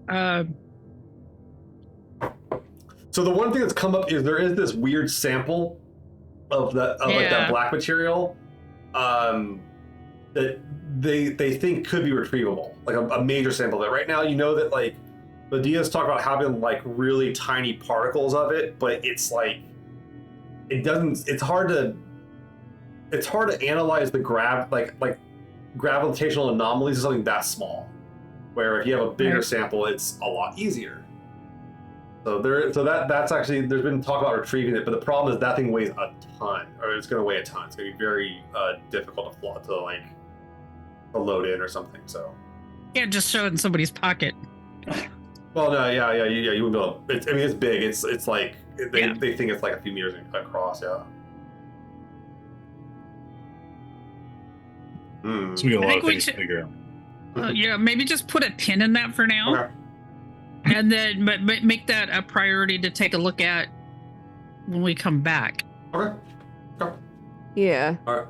So the one thing that's come up is there is this weird sample of like that black material that they think could be retrievable, like a major sample of it. Right now, that like Medea's talking about having like really tiny particles of it, but it's like it's hard to analyze the gravitational anomalies of something that small. Where if you have a bigger sample, it's a lot easier. So that's actually, there's been talk about retrieving it, but the problem is that thing weighs a ton, or it's going to weigh a ton. It's going to be very difficult to load in or something. So Can't just show it in somebody's pocket. well, no, yeah, you wouldn't be able. It's big. It's like they think it's like a few meters across. Yeah. So we got a I lot think of we things to should- figure out. Yeah, maybe just put a pin in that for now, Okay. and then but make that a priority to take a look at when we come back. Okay. Yeah. All right.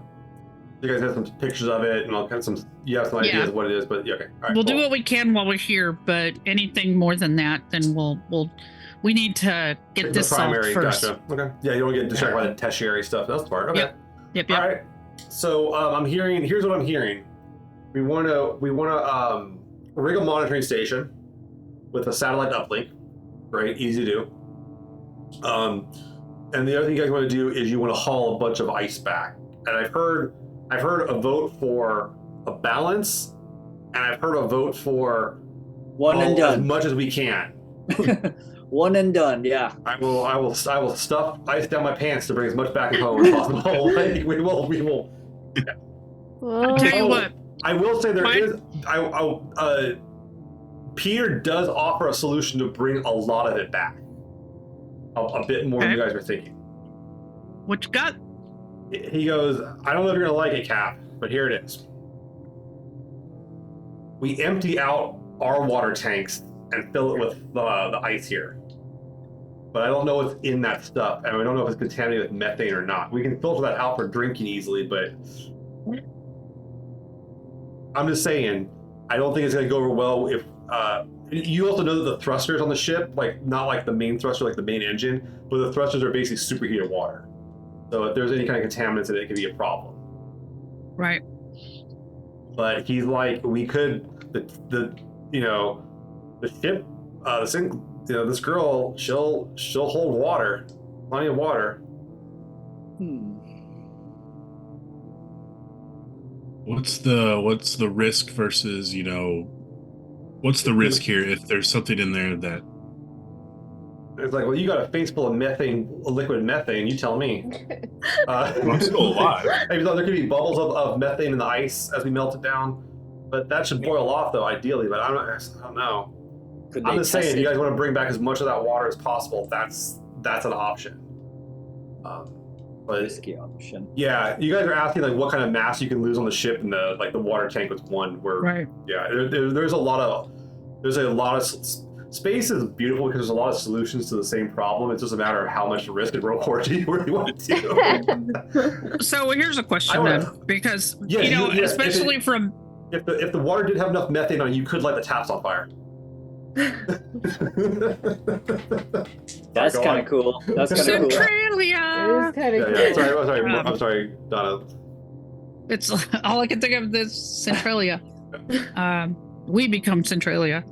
You guys have some pictures of it, and I'll have some. You have some ideas Yeah. of what it is, but yeah, okay. All right, We'll cool. do what we can while we're here, but anything more than that, then we need to get Pick this the solved primary. first. Gotcha. Okay. Yeah, you don't get distracted by the tertiary stuff. That's smart. Okay. Yep. All right. So I'm hearing. Here's what I'm hearing. We want to rig a monitoring station with a satellite uplink. Right. Easy to do. And the other thing you guys want to do is you want to haul a bunch of ice back. And I've heard a vote for a balance, and I've heard a vote for One and as done. much as we can. One and done. Yeah. I will stuff ice down my pants to bring as much back home as possible. Like, we will. Well, I'll tell you what. I will say there Fine. is. Peter does offer a solution to bring a lot of it back. A bit more than Okay. you guys are thinking. What you got? He goes, I don't know if you're gonna like it, Cap, but here it is. We empty out our water tanks and fill it with the ice here. But I don't know what's in that stuff, and I don't know if it's contaminated with methane or not. We can filter that out for drinking easily, but I'm just saying, I don't think it's gonna go over well if you also know that the thrusters on the ship, like not like the main thruster, like the main engine, but the thrusters are basically superheated water. So if there's any kind of contaminants in it, it could be a problem. Right. But he's like, we could the ship, this girl, she'll hold water, plenty of water. What's the risk versus, what's the risk here if there's something in there that It's like, well, you got a face full of methane, liquid methane. You tell me. I'm still alive. Maybe there could be bubbles of methane in the ice as we melt it down, but that should boil off though, ideally. But I don't know. I'm just saying, if you guys want to bring back as much of that water as possible, that's an option. But risky option. yeah, you guys are asking like what kind of mass you can lose on the ship, and the water tank was one where Right. yeah, there's a lot of space is beautiful because there's a lot of solutions to the same problem. It's just a matter of how much risk and reward you really want to do. So here's a question then, because especially from if the water did have enough methane on it, you could light the taps on fire. That's kind of cool. That's kind of cool. Centralia. It is kind of Yeah, sorry, I'm sorry, Donna. It's all I can think of is Centralia. We become Centralia.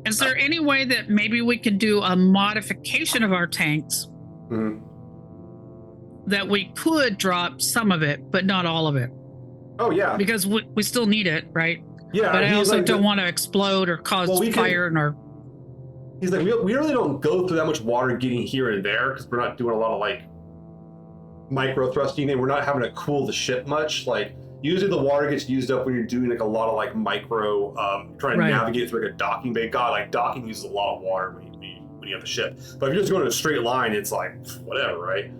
Is there any way that maybe we could do a modification of our tanks that we could drop some of it, but not all of it? Oh yeah, Because we still need it, right? yeah. But I he's also like, don't want to explode or cause fire in our. He's like, we really don't go through that much water getting here and there because we're not doing a lot of like micro thrusting, and we're not having to cool the ship much. Like usually the water gets used up when you're doing like a lot of like micro trying to navigate through like a docking bay. God, like docking uses a lot of water when you have the ship. But if you're just going in a straight line, it's like whatever, right?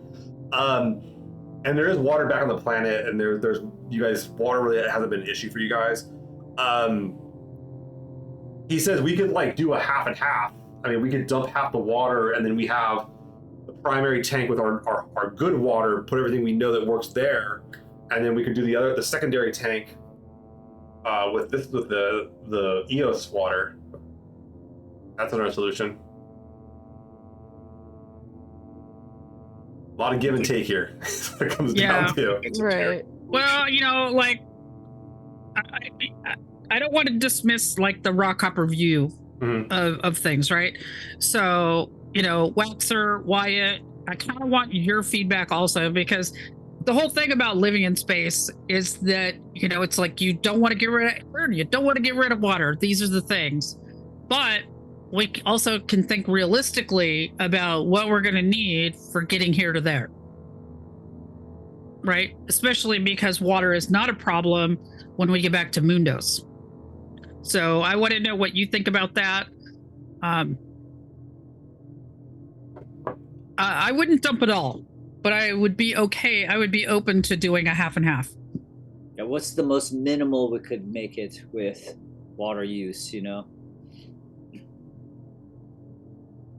And there is water back on the planet, and there's you guys, water really hasn't been an issue for you guys. He says we could like do a half and half. I mean, we could dump half the water, and then we have the primary tank with our good water, put everything we know that works there, and then we could do the secondary tank with the EOS water. That's another solution. A lot of give and take here. That's what it comes down to. right. Well, like I don't want to dismiss like the rock hopper view of things, right? So, Waxer, Wyatt, I kind of want your feedback also, because the whole thing about living in space is that, it's like you don't want to get rid of air, you don't want to get rid of water. These are the things. But we also can think realistically about what we're going to need for getting here to there. Right? Especially because water is not a problem when we get back to Mundos. So I want to know what you think about that. I wouldn't dump it all, but I would be okay. I would be open to doing a half and half. Yeah, what's the most minimal we could make it with water use?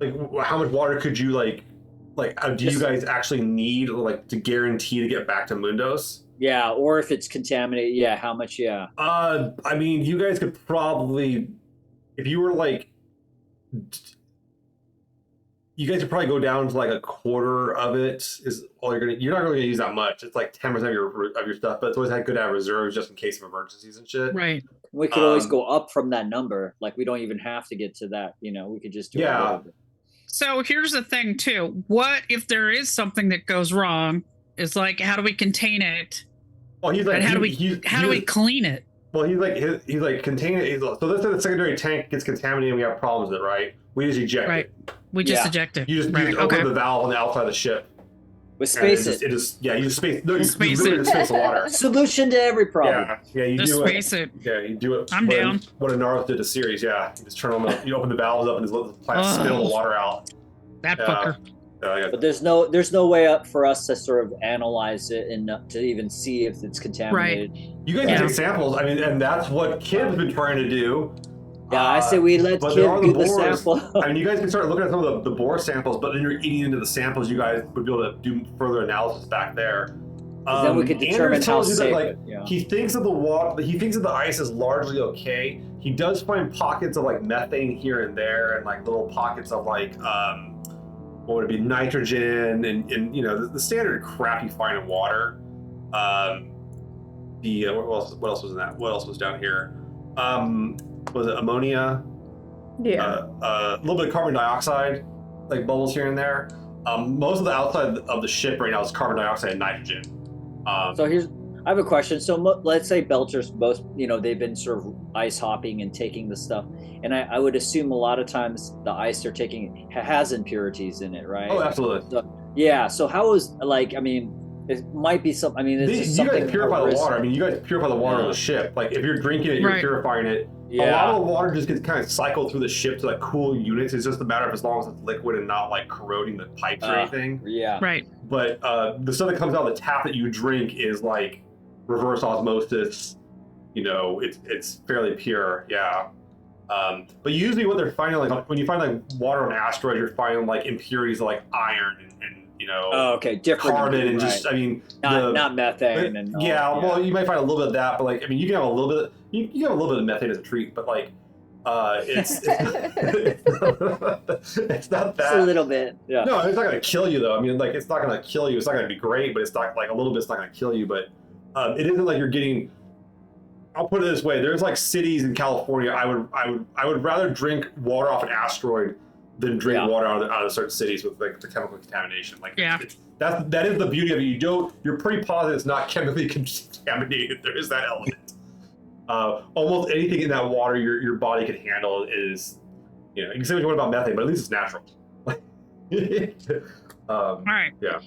Like, how much water could you do you guys actually need like to guarantee to get back to Mundos? Yeah, or if it's contaminated, yeah, how much? Yeah. I mean, you guys could probably, if you were like, you guys could probably go down to like a quarter of it is all you're not really gonna use that much. It's like 10% of your stuff, but it's always had good to have reserves just in case of emergencies and shit. Right. We could always go up from that number. Like we don't even have to get to that, we could just do it a little bit. So here's the thing too. What if there is something that goes wrong? Is like, how do we contain it? Well, he's like, and how do we clean it? Well, he's like contain it. So let's say the secondary tank gets contaminated and we have problems with it, right? We just eject it. We just eject it. You just open the valve on the outside of the ship. We space it. You just space. No, you space it. Space the water. Solution to every problem. Yeah. You just do space it. Yeah, you do it. I'm down. What Anarth did to Ceres. Yeah, you just turn on you open the valves up and just let the plant spill the water out. That fucker. But there's no way up for us to sort of analyze it and to even see if it's contaminated. Right. You guys can take samples. I mean, and that's what Kid's been trying to do. Yeah, I say we let Kid do the sample. I mean, you guys can start looking at some of the boar samples, but then you're eating into the samples. You guys would be able to do further analysis back there. Then we could determine how safe it. He thinks of the water. He thinks of the ice as largely okay. He does find pockets of like methane here and there, and like little pockets of like what would it be, nitrogen, and the standard crap you find in water. What else was in that? What else was down here? Was it ammonia? Yeah. A little bit of carbon dioxide, like bubbles here and there. Most of the outside of the ship right now is carbon dioxide and nitrogen. So I have a question. So let's say Belters both, they've been sort of ice hopping and taking the stuff. And I would assume a lot of times the ice they're taking has impurities in it, right? Oh, absolutely. So how is, it might be something, it's you guys purify the water. I mean, you guys purify the water on the ship. Like, if you're drinking it, you're purifying it. Yeah. A lot of the water just gets kind of cycled through the ship to like cool units. It's just a matter of as long as it's liquid and not like corroding the pipes or anything. Yeah. Right. But the stuff that comes out of the tap that you drink is like reverse osmosis. It's fairly pure. Yeah. But usually what they're finding, like when you find like water on asteroids, you're finding like impurities of like iron and different carbon and just, I mean, not methane and well, you might find a little bit of that, but like, I mean, you can have a little bit. You can have a little bit of methane as a treat, but like, it's not that. Just a little bit. Yeah. No, it's not gonna kill you though. I mean, like, it's not gonna kill you. It's not gonna be great, but it's not like a little bit's not gonna kill you. But it isn't like you're getting. I'll put it this way: there's like cities in California. I would rather drink water off an asteroid than drink water out of certain cities with like the chemical contamination. Like, that is the beauty of it. You're pretty positive it's not chemically contaminated. There is that element. Almost anything in that water your body can handle is, you can say what you want about methane, but at least it's natural. All right. Yeah.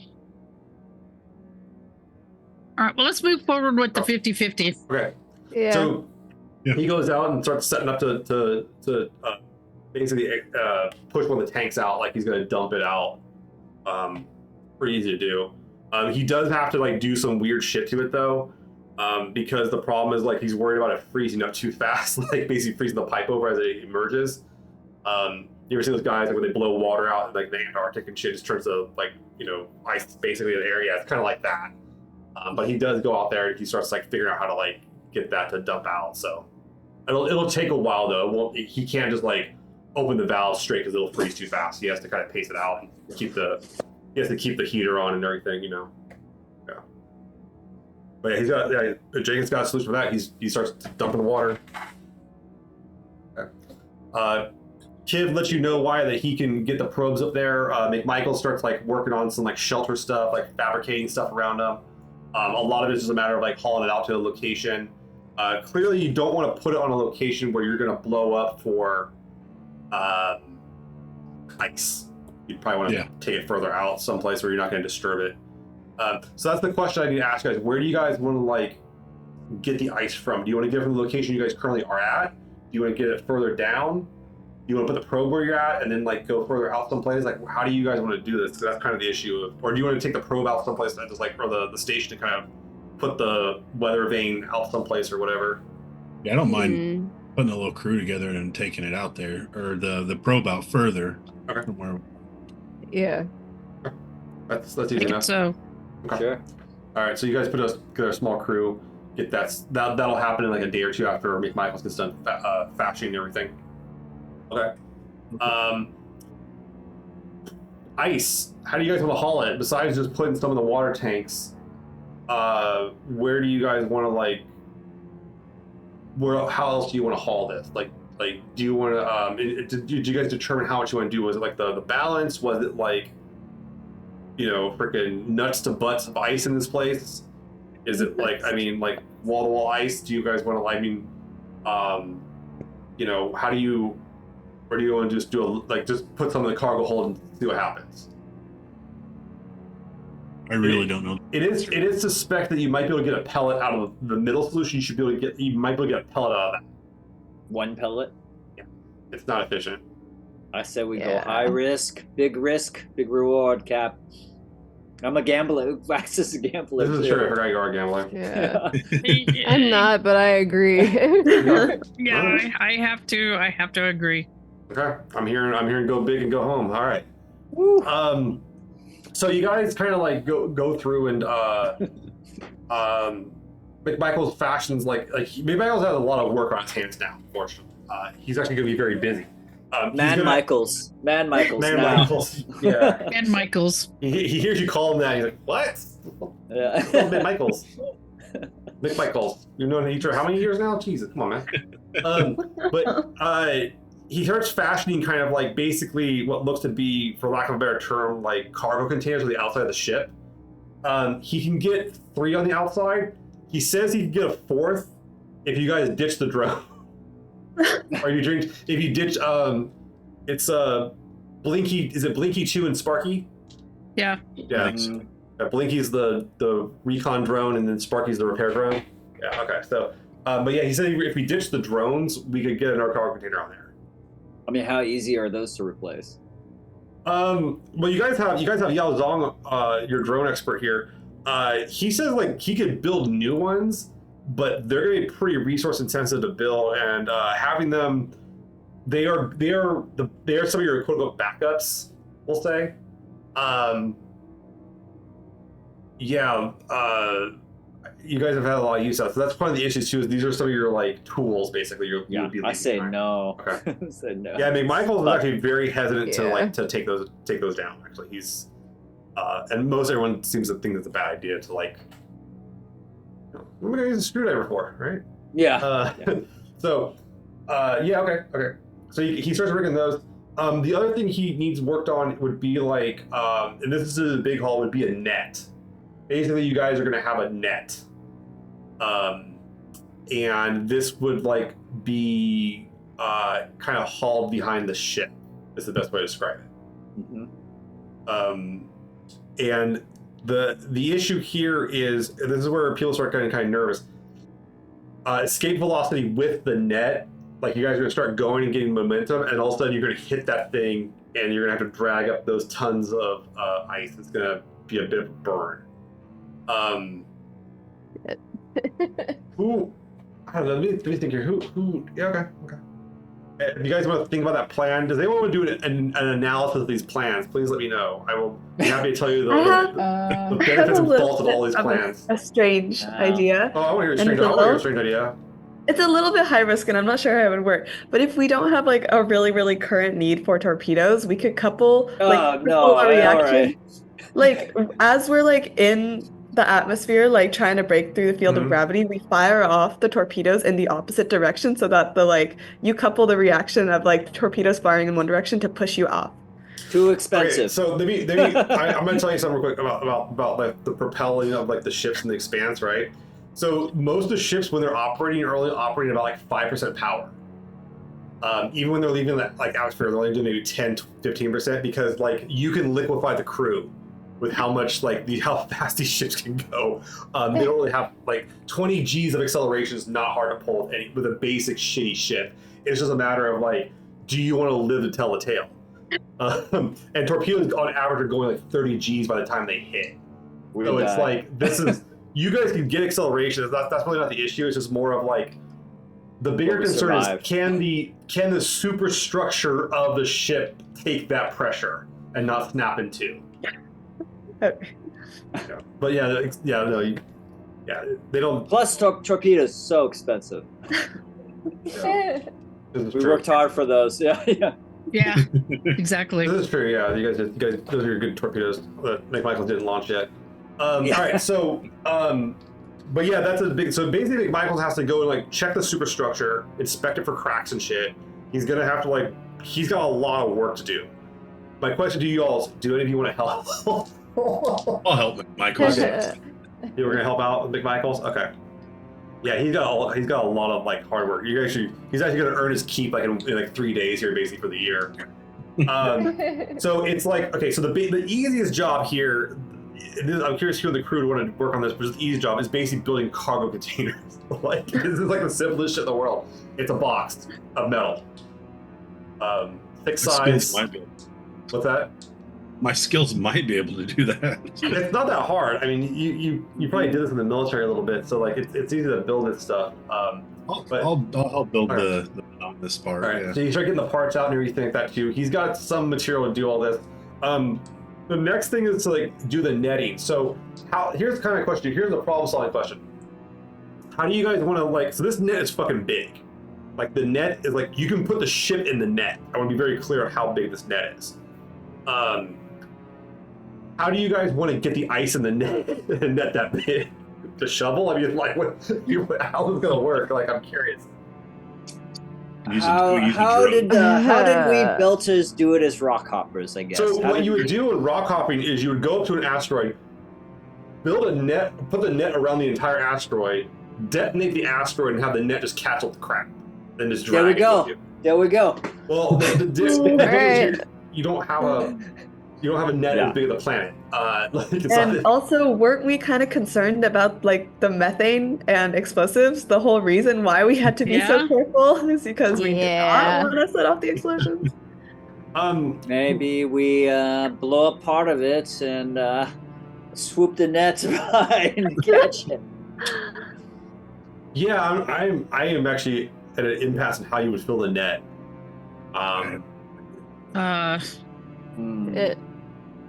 All right. Well, let's move forward with the 50-50. Okay. Yeah. So he goes out and starts setting up to basically push one of the tanks out, like he's going to dump it out. Pretty easy to do. He does have to like do some weird shit to it though, because the problem is like he's worried about it freezing up too fast, like basically freezing the pipe over as it emerges. You ever see those guys like when they blow water out like the Antarctic and shit, just turns to like ice basically in the area? It's kind of like that. But he does go out there and he starts like figuring out how to like get that to dump out. So it'll take a while though. He can't just like open the valve straight because it'll freeze too fast. He has to kind of pace it out and keep the heater on and everything, Yeah. But yeah, Jenkins got a solution for that. He starts dumping the water. Okay. Kiv lets you know why that he can get the probes up there. McMichael starts like working on some like shelter stuff, like fabricating stuff around them. A lot of it is just a matter of like hauling it out to a location. Clearly, you don't want to put it on a location where you're going to blow up for ice. You'd probably want to take it further out, someplace where you're not going to disturb it. So that's the question I need to ask you guys. Where do you guys want to like get the ice from? Do you want to get it from the location you guys currently are at? Do you want to get it further down? Do you want to put the probe where you're at and then like go further out someplace? Like, how do you guys want to do this? Because that's kind of the issue. Or do you want to take the probe out someplace that just like, or the station to kind of put the weather vane out someplace or whatever. Yeah, I don't mind putting a little crew together and taking it out there, or the probe out further. Okay. From where... Yeah. That's I easy think enough. so. Okay. Sure. All right, so you guys put a small crew. Get that'll happen in like a day or two after McMichaels gets done fashioning everything. Okay. Ice. How do you guys want to haul it? Besides just putting some in the water tanks, where do you guys want to like? How else do you want to haul this? Like, do you want to? Did you guys determine how much you want to do? Was it like the balance? Was it like, freaking nuts to butts of ice in this place? Is it like, like wall to wall ice? Do you guys want to? How do you? Or do you want to just just put some in the cargo hold and see what happens? I really don't know. It is suspect that you might be able to get a pellet out of the middle solution. You might be able to get a pellet out of that. One pellet. Yeah, it's not efficient. I said we go high risk, big reward, Cap. I'm a gambler. Wax is a gambler. This is true. I forgot you are a gambler. Yeah. I'm not, but I agree. Yeah, I have to agree. Okay, I'm hearing go big and go home. All right. Woo. So you guys kind of like go through and McMichaels fashions like McMichaels has a lot of work on his hands now. Unfortunately, he's actually going to be very busy. Man Michaels. Yeah. And Michaels. He hears you call him that. He's like, what? Yeah. McMichaels. McMichaels. You've known each other how many years now? Jesus, come on, man. But he starts fashioning kind of like basically what looks to be, for lack of a better term, like cargo containers on the outside of the ship. He can get 3 on the outside. He says he can get a 4th if you guys ditch the drone. Or if you ditch it's Blinky, is it Blinky 2 and Sparky? Yeah. Yeah. Blinky's the recon drone and then Sparky's the repair drone. Yeah, okay. So but yeah, he said if we ditch the drones, we could get another cargo container on there. I mean, how easy are those to replace? Well, you guys have Yao Zong, your drone expert here. He says like he could build new ones, but they're going to be pretty resource intensive to build, and having them, they are some of your quote unquote backups, we'll say. You guys have had a lot of use of, so that's one of the issues too. Is these are some of your like tools, basically. I say no. Okay. I said no. Yeah, I mean, Michael was actually very hesitant to take those down. Actually, he's and most everyone seems to think it's a bad idea to like. What am I gonna use a screwdriver for, right? Yeah. So, okay. So he starts rigging those. The other thing he needs worked on would be like, and this is a big haul, would be a net. Basically, you guys are gonna have a net. And this would like be kind of hauled behind the ship. Is the best way to describe it. Mm-hmm. And the issue here is, and this is where people start getting kind of nervous. Escape velocity with the net, like you guys are gonna start going and getting momentum, and all of a sudden you're gonna hit that thing, and you're gonna have to drag up those tons of ice. It's gonna be a bit of a burn. Who? I don't know. Let me think here. Who? Yeah. Okay. If you guys want to think about that plan, does anyone want to do an analysis of these plans? Please let me know. I will be happy to tell you the benefits and faults of all these plans. A strange idea. Oh, I want to hear a strange idea. It's a little bit high risk, and I'm not sure how it would work. But if we don't have like a really, really current need for torpedoes, we could couple a reaction. Right. Like as we're like in the atmosphere, like trying to break through the field of gravity, we fire off the torpedoes in the opposite direction, so that you couple the reaction of like torpedoes firing in one direction to push you off. Too expensive. Okay, so let me I'm going to tell you something real quick about like the propelling of like the ships in the Expanse, right? So most of the ships, when they're operating, are only operating about like 5% power. Even when they're leaving that like atmosphere, they're only doing maybe 10 to 15% because like you can liquefy the crew with how much how fast these ships can go. They don't really have like 20 G's of acceleration is not hard to pull with a basic shitty ship. It's just a matter of like, do you want to live to tell the tale? And torpedoes on average are going like 30 G's by the time they hit. So it's like this is you guys can get acceleration. That's really not the issue. It's just more of like the bigger concern is can the superstructure of the ship take that pressure and not snap in two? Okay. Yeah. But they don't. Plus, torpedoes so expensive. We worked hard for those. Yeah. Yeah, exactly. This is true. Yeah, you guys, those are your good torpedoes that McMichaels didn't launch yet. All right, so, but yeah, that's a big. So basically, McMichaels has to go and like check the superstructure, inspect it for cracks and shit. He's gonna have to he's got a lot of work to do. My question to you all is, do any of you want to help? I'll help McMichaels. You were gonna help out with McMichaels? Okay. Yeah, he's got a lot of like hard work. He's actually gonna earn his keep in like 3 days here, basically for the year. So it's like, okay, so the easiest job here. I'm curious who in the crew would want to work on this, but the easiest job is basically building cargo containers. Like this is like the simplest shit in the world. It's a box of metal, thick size. What's that? My skills might be able to do that. It's not that hard. I mean, you probably did this in the military a little bit, so like it's easy to build this stuff. I'll help build this part. All right, yeah. so you start getting the parts out and everything like that too. He's got some material to do all this. The next thing is to like do the netting. So here's the kind of question. Here's the problem-solving question. How do you guys want to so this net is fucking big. Like the net is like you can put the ship in the net. I want to be very clear on how big this net is. How do you guys want to get the ice in the net that big? To shovel? I mean, like, how is it gonna work? Like, I'm curious. How did we builders do it as rock hoppers? I guess. So what you would do in rock hopping is you would go up to an asteroid, build a net, put the net around the entire asteroid, detonate the asteroid, and have the net just catch all the crap, then just drag. There we go. There we go. Well, the difference here, you don't have a net as big as the planet. Also, weren't we kind of concerned about like the methane and explosives? The whole reason why we had to be so careful is because we did not want to set off the explosions. Maybe we blow up part of it and swoop the net by and catch it. Yeah, I am actually at an impasse in how you would fill the net.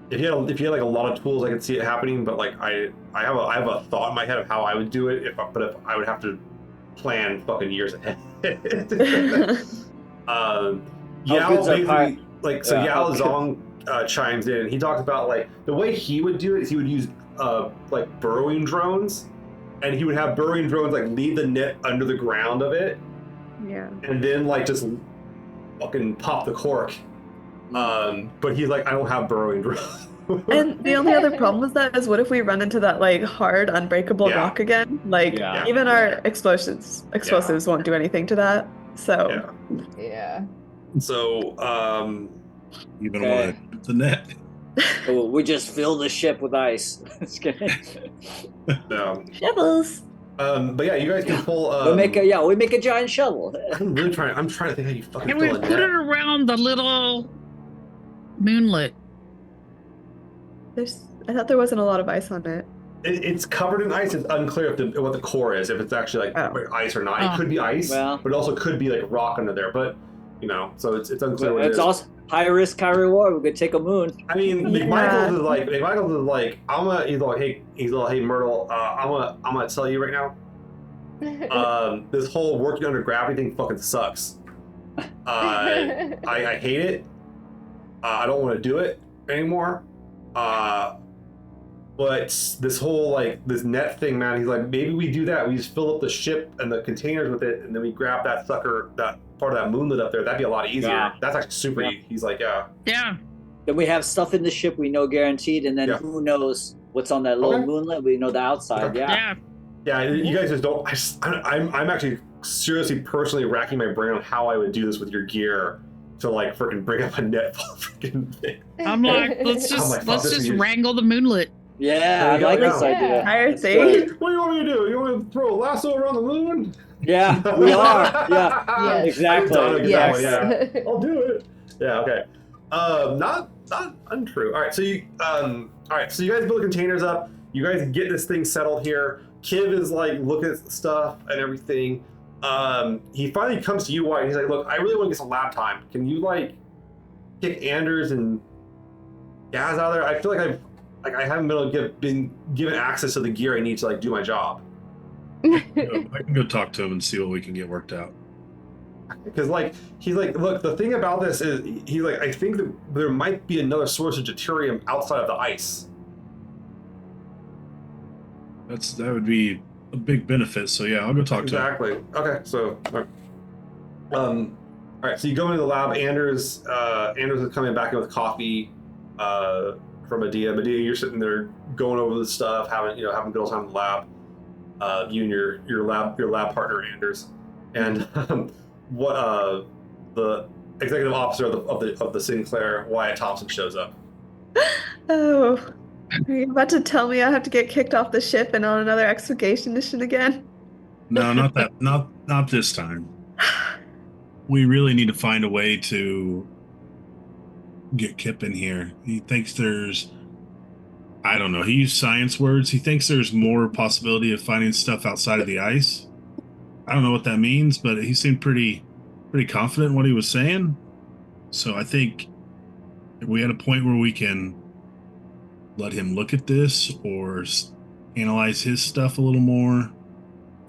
If you had like a lot of tools, I could see it happening. But like I have a thought in my head of how I would do it. If I would have to plan fucking years ahead. Yao basically Yao Zong chimes in. He talks about like the way he would do it is he would use like burrowing drones, and he would have burrowing drones like lead the net under the ground of it. Yeah. And then like just fucking pop the cork. But he's like, I don't have burrowing drones. And the only other problem with that is what if we run into that like hard unbreakable rock again? Like even our explosives won't do anything to that. So So even when the net. We just fill the ship with ice. Shovels. But yeah, you guys can pull. we make a giant shovel. I'm trying to think how you fucking. And we put it around the little moonlet. I thought there wasn't a lot of ice on it. It's covered in ice. It's unclear what the core is, if it's actually like ice or not. It could be ice, but it also could be like rock under there. But so it's unclear. What it's also high risk, high reward. We could take a moon. I mean, McMichaels is like, he's like, hey Myrtle, I'm gonna tell you right now. This whole working under gravity thing fucking sucks. I hate it. I don't want to do it anymore. But this whole this net thing, man, he's like, maybe we do that. We just fill up the ship and the containers with it, and then we grab that sucker, that part of that moonlet up there. That'd be a lot easier. Yeah. That's actually super easy. He's like, yeah. Then we have stuff in the ship we know guaranteed, and then who knows what's on that little moonlet? We know the outside. Yeah, you guys just don't. I'm actually seriously, personally racking my brain on how I would do this with your gear to freaking bring up a net full of freaking thing. I'm like, let's just wrangle the moonlet. Yeah, I like this idea. Entire thing. What do you want me to do? You want me to throw a lasso around the moon? Yeah, we are. Yeah, exactly. Yes. Yeah, I'll do it. Yeah, okay. Not untrue. All right, so you guys build containers up. You guys get this thing settled here. Kiv is like looking at stuff and everything. He finally comes to you, White, and he's like, look, I really want to get some lab time. Can you like kick Anders and Gaz out of there? I feel like I haven't been given access to the gear I need to like do my job. I can go talk to him and see what we can get worked out. Because like he's like, look, the thing about this is he's like, I think that there might be another source of deuterium outside of the ice. That would be a big benefit. So yeah, I'll go talk to him. Exactly. Okay. So, all right. So you go into the lab. Anders is coming back in with coffee from Medea. Medea, you're sitting there going over the stuff, having good old time in the lab. You and your lab partner Anders, and what the executive officer of the Sinclair, Wyatt Thompson, shows up. Oh. Are you about to tell me I have to get kicked off the ship and on another excavation mission again? No, not that. Not this time. We really need to find a way to get Kip in here. He thinks there's, I don't know, he used science words. He thinks there's more possibility of finding stuff outside of the ice. I don't know what that means, but he seemed pretty confident in what he was saying. So I think if we had a point where we can let him look at this or analyze his stuff a little more.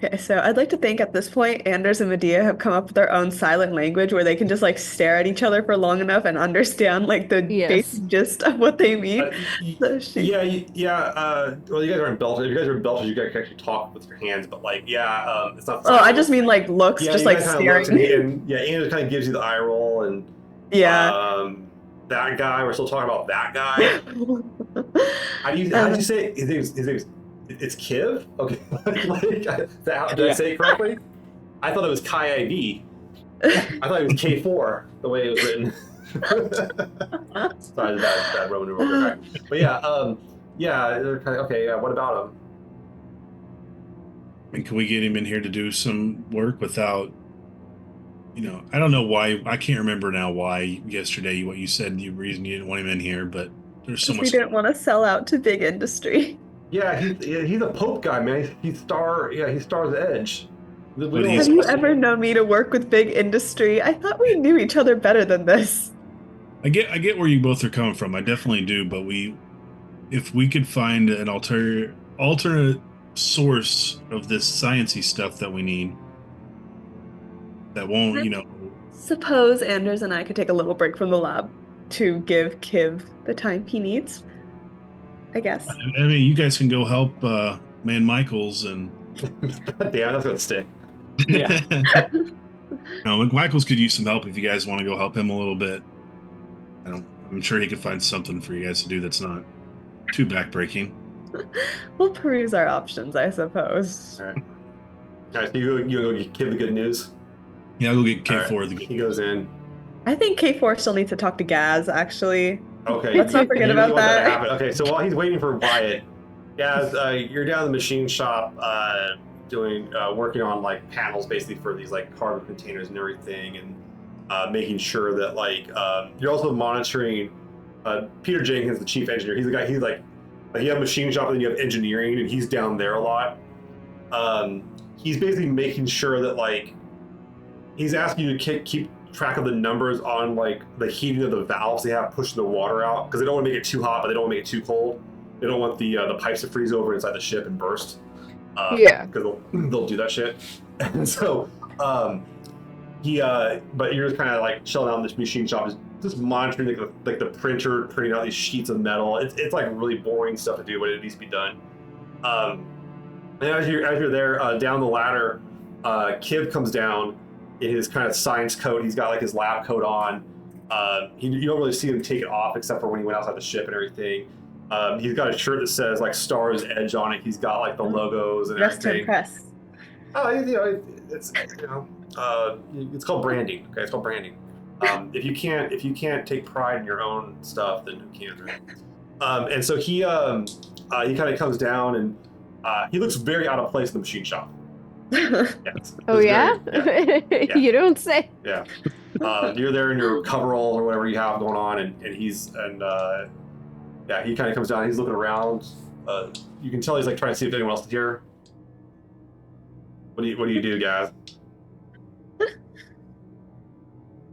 Okay, so I'd like to think at this point, Anders and Medea have come up with their own silent language where they can just like stare at each other for long enough and understand like the basic gist of what they mean. Well, you guys are in Belgium. If you guys are in Belgium, you guys can actually talk with your hands, but like, it's not. Oh, I just mean like looks, just like staring. And Anders kind of gives you the eye roll, and that guy. We're still talking about that guy. How do you say it? His name's it's Kiv? Okay. Did I say it correctly? I thought it was Kai IV. I thought it was K4, the way it was written. Sorry, that Roman numeral. But they're kind of, okay, what about him? And can we get him in here to do some work without, I don't know why, I can't remember now why yesterday, what you said, the reason you didn't want him in here, but there's so much. We didn't want to sell out to big industry. Yeah, he's a Pope guy, man. He's Star's Edge. Have you ever known me to work with big industry? I thought we knew each other better than this. I get where you both are coming from. I definitely do, but if we could find an alternate source of this sciencey stuff that we need, that won't, Suppose Anders and I could take a little break from the lab to give Kiv the time he needs. I guess. I mean, you guys can go help Man Michaels and. Damn, that's gonna stick. Yeah. Michaels could use some help if you guys want to go help him a little bit. I'm sure he could find something for you guys to do that's not too backbreaking. We'll peruse our options, I suppose. All right. Guys, you go give the good news. Yeah, I'll go get K4. Right. He goes in. I think K4 still needs to talk to Gaz, actually. Okay. Let's not forget about that. Okay, so while he's waiting for Wyatt, Gaz, you're down in the machine shop working on like panels basically for these like cargo containers and everything, and making sure that like you're also monitoring Peter Jenkins, the chief engineer. He's the guy. He's like you have a machine shop and then you have engineering, and he's down there a lot. He's basically making sure that like he's asking you to keep track of the numbers on like the heating of the valves they have pushing the water out, because they don't want to make it too hot, but they don't want to make it too cold. They don't want the pipes to freeze over inside the ship and burst. Because they'll do that shit. And so but you're just kind of like chilling out in this machine shop, just monitoring like the printer printing out these sheets of metal. It's like really boring stuff to do, but it needs to be done. And as you're there down the ladder, Kiv comes down in his kind of science coat. He's got like his lab coat on. You don't really see him take it off except for when he went outside the ship and everything. He's got a shirt that says like Star's Edge on it. He's got like the logos and everything. To impress. It's called branding. Okay, it's called branding. If you can't take pride in your own stuff, then who can, right? And so he kind of comes down and he looks very out of place in the machine shop. Oh yeah? You don't say. Yeah. You're there in your coverall or whatever you have going on, and he kind of comes down. He's looking around. you can tell he's like trying to see if anyone else is here. What do you do, guys?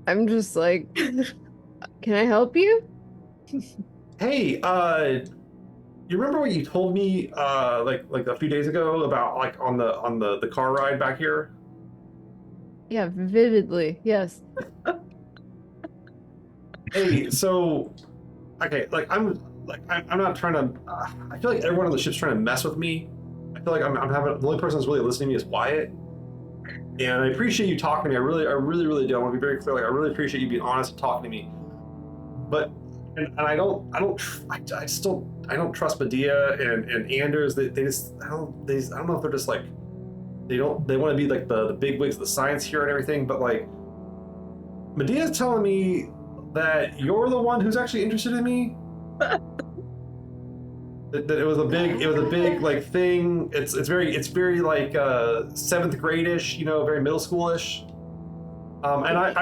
I'm just like, can I help you? Hey, you remember what you told me like a few days ago about like on the car ride back here? Yeah, vividly. Yes. Hey, so okay, I'm not trying to. I feel like everyone on the ship's trying to mess with me. I feel like I'm having the only person that's really listening to me is Wyatt, and I appreciate you talking to me. I really do. I want to be very clear. Like I really appreciate you being honest and talking to me. But and I don't trust Medea and Anders. They just I don't know if they're just like they want to be like the big wigs of the science here and everything. But like Medea's telling me that you're the one who's actually interested in me. that it was a big like thing. It's very like 7th grade-ish, very middle school-ish. And I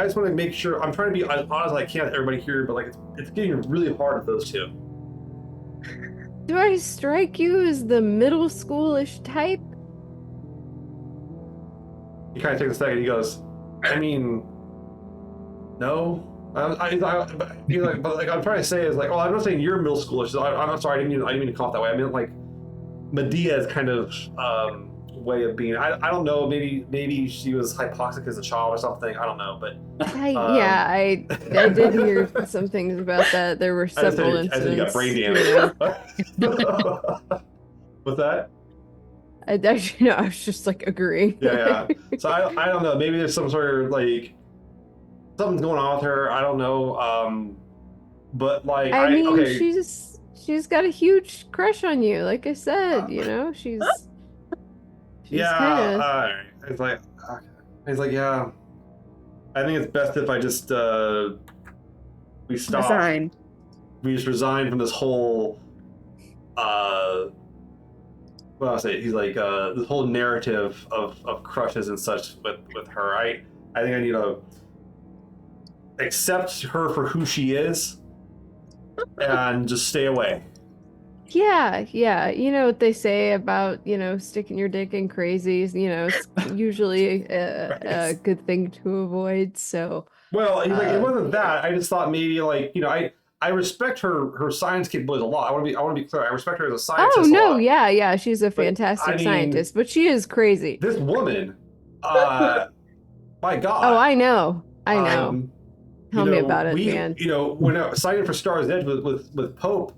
just want to make sure I'm trying to be as honest as I can with everybody here, but like it's getting really hard with those two. Do I strike you as the middle schoolish type? He kind of takes a second. He goes, I mean, no. He's like, but like I'm trying to say is like, oh, I'm not saying you're middle schoolish. So I'm sorry, I didn't mean to call it that way. I meant like Medea's kind of way of being. I don't know. Maybe she was hypoxic as a child or something. I don't know, but I did hear some things about that. There were several incidents. I think you got brain damage. What's that? I was just like agreeing. Yeah. So I don't know. Maybe there's some sort of like something's going on with her. I don't know. But like I mean, okay. she's got a huge crush on you. Like I said, she's yeah. Kinda... It's like okay. He's like, yeah. I think it's best if I just we stop. Resign. We just resign from this whole what I'll say. He's like this whole narrative of crushes and such with her. I think I need to accept her for who she is and just stay away. Yeah. You know what they say about, sticking your dick in crazies, it's usually a good thing to avoid. So well, he's like, it wasn't that. I just thought maybe like, I respect her science capabilities a lot. I want to be clear. I respect her as a scientist. Oh no, yeah, she's a fantastic scientist, but she is crazy. This woman, my God. Oh, I know. Tell me about it, man. When signing for Star's Edge with Pope,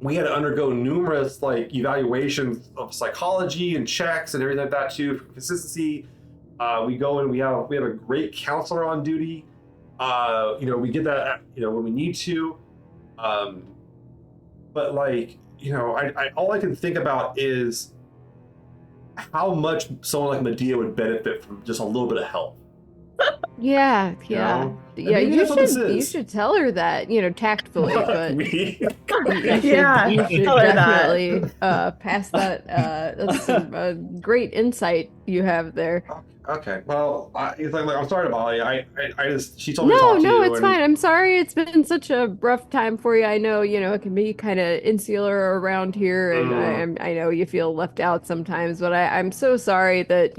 we had to undergo numerous like evaluations of psychology and checks and everything like that too for consistency. We go and we have a great counselor on duty. We get that when we need to. But like I all I can think about is how much someone like Medea would benefit from just a little bit of help. Yeah. You should tell her that, tactfully, but you should definitely pass that. That's some great insight you have there. Okay, well, he's like, I'm sorry to bother you. I just she told me to talk to you. No, it's fine. I'm sorry. It's been such a rough time for you. I know, it can be kind of insular around here, and I know you feel left out sometimes. But I'm so sorry that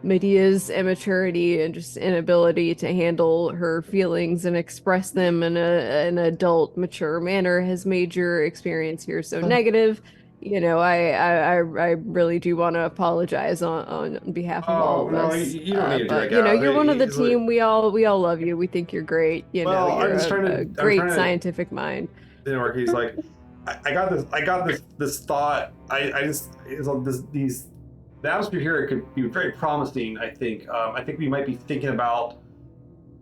Medea's immaturity and just inability to handle her feelings and express them in an adult, mature manner has made your experience here so negative. I really do want to apologize on behalf of all of us. You don't need to do that, you're one of the team. We all love you. We think you're great. You're a great scientific mind. He's like, I got this thought. The atmosphere here could be very promising. I think we might be thinking about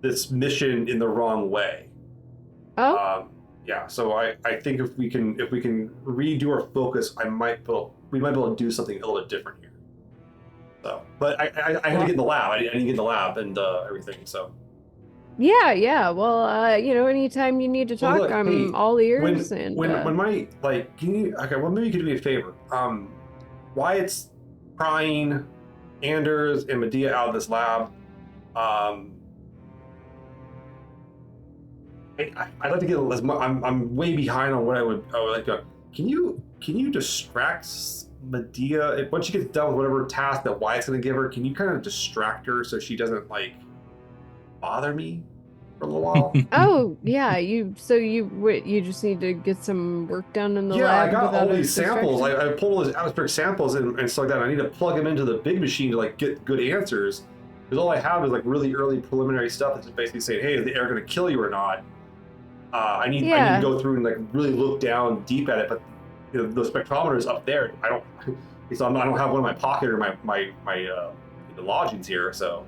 this mission in the wrong way. Oh. Yeah, so I think if we can redo our focus, we might be able to do something a little bit different here. So, but I had to get in the lab. I need to get in the lab and everything. So. Yeah. Well, anytime you need to talk, look, I'm all ears. When my can you? Okay, well maybe you could do me a favor. Wyatt's prying Anders and Medea out of this lab. I'd like to get as much. I'm way behind on what I would like to. can you distract Medea once she gets done with whatever task that Wyatt's going to give her? Can you kind of distract her so she doesn't like bother me for a little while? Oh yeah, you just need to get some work done in the lab. Yeah, I got all these samples. I pulled all these atmospheric samples and stuff like that. I need to plug them into the big machine to like get good answers. Because all I have is like really early preliminary stuff that's just basically saying, hey, is the air going to kill you or not? I need to go through and like really look down deep at it, but you know, the spectrometer is up there. I don't have one in my pocket or my lodgings here, so.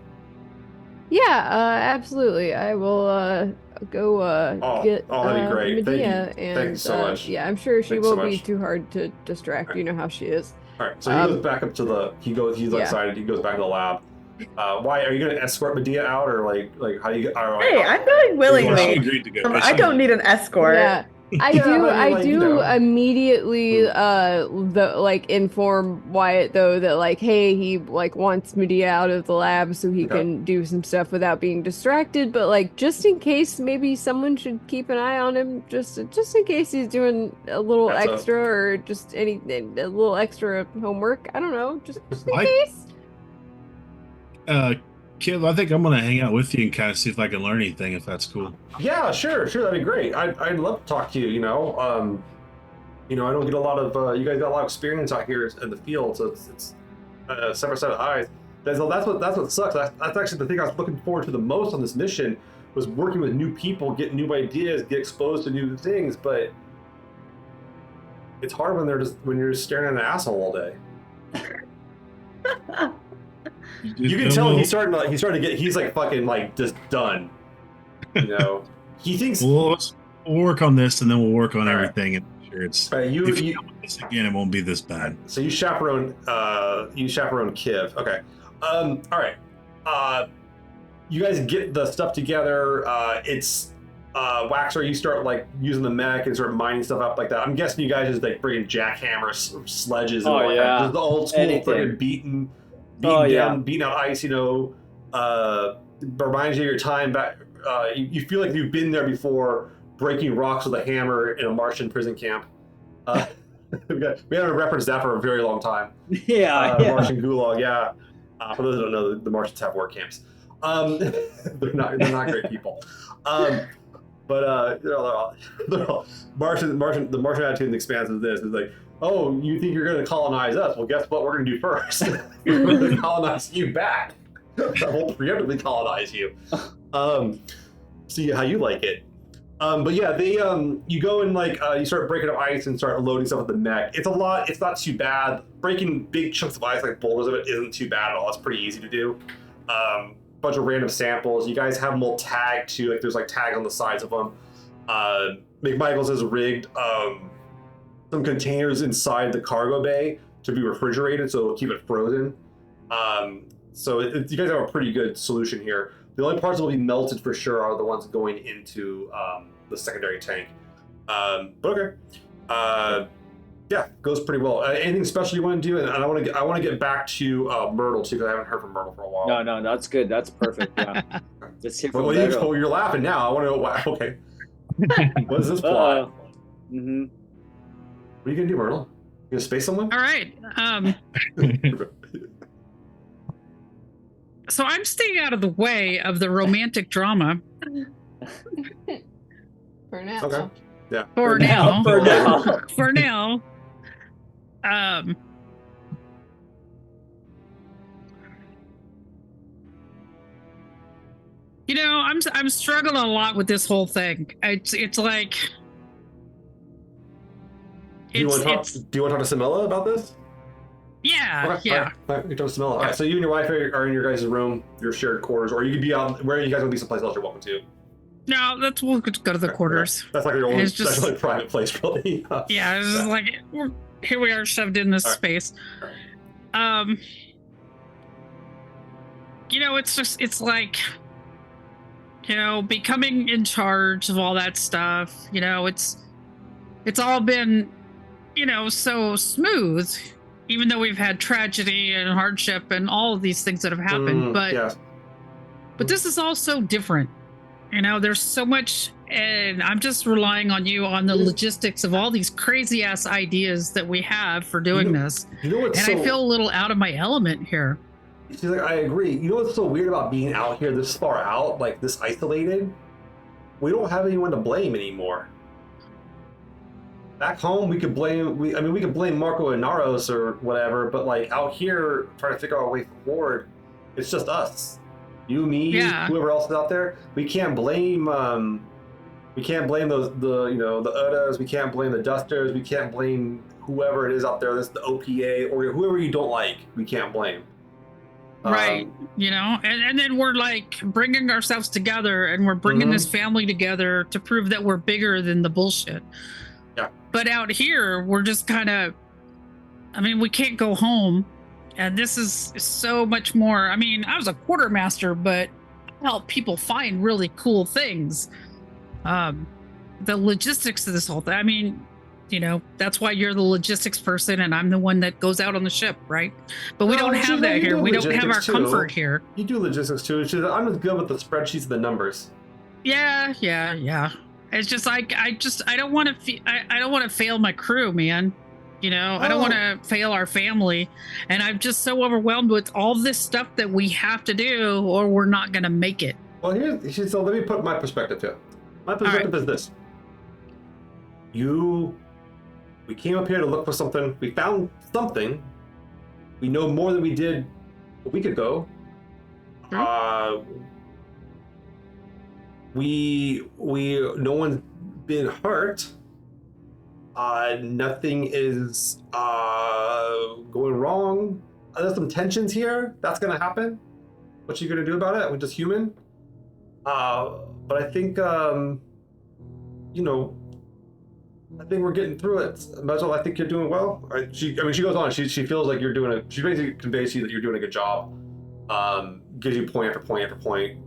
Yeah, absolutely. I will go get that'd be great. Medea, Thanks so much. Yeah, I'm sure she won't be too hard to distract. You know how she is. All right, so he goes back up to he's excited. He goes back to the lab. Why are you going to escort Medea out, or like how you? Hey, I'm going willingly. Agreed to go. I don't need an escort. Yeah. I do immediately inform Wyatt though that like, hey, he like wants Medea out of the lab so he can do some stuff without being distracted, but like just in case, maybe someone should keep an eye on him just in case he's doing a little extra or just a little extra homework. I don't know, just in case. Kib, I think I'm gonna hang out with you and kind of see if I can learn anything, if that's cool. Yeah, sure, that'd be great. I'd love to talk to you. I don't get a lot of you guys got a lot of experience out here in the field, so it's a separate set of eyes. That's what sucks. That's actually the thing I was looking forward to the most on this mission, was working with new people, get new ideas, get exposed to new things. But it's hard when you're just staring at an asshole all day. You can tell he's starting to get. He's like fucking like just done. He thinks we'll work on this and then we'll work on everything. And sure, it's if you do this again, it won't be this bad. So you chaperone Kiv. Okay. All right. You guys get the stuff together. It's Waxer. You start like using the mech and start mining stuff up like that. I'm guessing you guys just like bringing jackhammer sledges and just the old school friggin' beating out ice, reminds you of your time back. You feel like you've been there before, breaking rocks with a hammer in a Martian prison camp. We haven't referenced that for a very long time. Martian gulag, yeah. For those who don't know, the Martians have work camps. They're not great people. But they're all the Martian attitude in the Expanse is this: is like, oh, you think you're going to colonize us? Well, guess what? We're going to do first. We're going to colonize you back. We'll preemptively colonize you. See how you like it. But yeah, they you go and like you start breaking up ice and start loading stuff with the mech. It's a lot. It's not too bad. Breaking big chunks of ice like boulders of it isn't too bad at all. It's pretty easy to do. Bunch of random samples. You guys have them all tagged too. Like there's like tags on the sides of them. McMichaels has rigged some containers inside the cargo bay to be refrigerated, so it'll keep it frozen. So you guys have a pretty good solution here. The only parts that will be melted for sure are the ones going into the secondary tank. But okay. Yeah, goes pretty well. Anything special you want to do? And I want to get back to Myrtle too, because I haven't heard from Myrtle for a while. No, that's good. That's perfect. Yeah. Let's hear from Myrtle. You're laughing now. I want to know why. Okay. What is this plot? Mm-hmm. What are you gonna do, Myrtle? You gonna space someone? All right. So I'm staying out of the way of the romantic drama. For now. Okay. Yeah. For now. I'm struggling a lot with this whole thing. It's like. Do you want to talk to Samela about this? Yeah, okay, yeah. All right, you talk to Samela. All right, so you and your wife are in your guys' room, your shared quarters, or you could be out where you guys want to be someplace else. You're welcome to. No, we'll go to the quarters. That's like your own, that's like private place, really. Yeah, it's just like here we are shoved in this space. It's like, becoming in charge of all that stuff. It's all been, so smooth, even though we've had tragedy and hardship and all of these things that have happened. But this is all so different. There's so much and I'm just relying on you on the logistics of all these crazy ass ideas that we have for doing this. You know what's I feel a little out of my element here. She's like, I agree. You know what's so weird about being out here this far out, like this isolated? We don't have anyone to blame anymore. Back home, we could blame. We could blame Marco and Naros or whatever, but like out here, trying to figure out a way forward, it's just us. You, me, whoever else is out there. We can't blame. We can't blame the Udas. We can't blame the Dusters. We can't blame whoever it is out there. That's the OPA or whoever you don't like. We can't blame. Right. And then we're like bringing ourselves together, and we're bringing this family together to prove that we're bigger than the bullshit. Yeah. But out here, we're just kind of. We can't go home. And this is so much more. I was a quartermaster, but I help people find really cool things. The logistics of this whole thing. That's why you're the logistics person and I'm the one that goes out on the ship, right? But we don't have that here. We don't have our comfort here. You do logistics too. I'm as good with the spreadsheets and the numbers. Yeah. It's just I don't want to. I don't want to fail my crew, man. I don't want to fail our family, and I'm just so overwhelmed with all this stuff that we have to do, or we're not going to make it. Well, so let me put my perspective here. My perspective is this: we came up here to look for something. We found something. We know more than we did a week ago. No one's been hurt. Nothing is going wrong. There's some tensions here. That's gonna happen. What you gonna do about it? We're just human. But I think I think we're getting through it. Mezzel, I think you're doing well. She goes on. She feels like you're doing she basically conveys to you that you're doing a good job. Gives you point after point after point.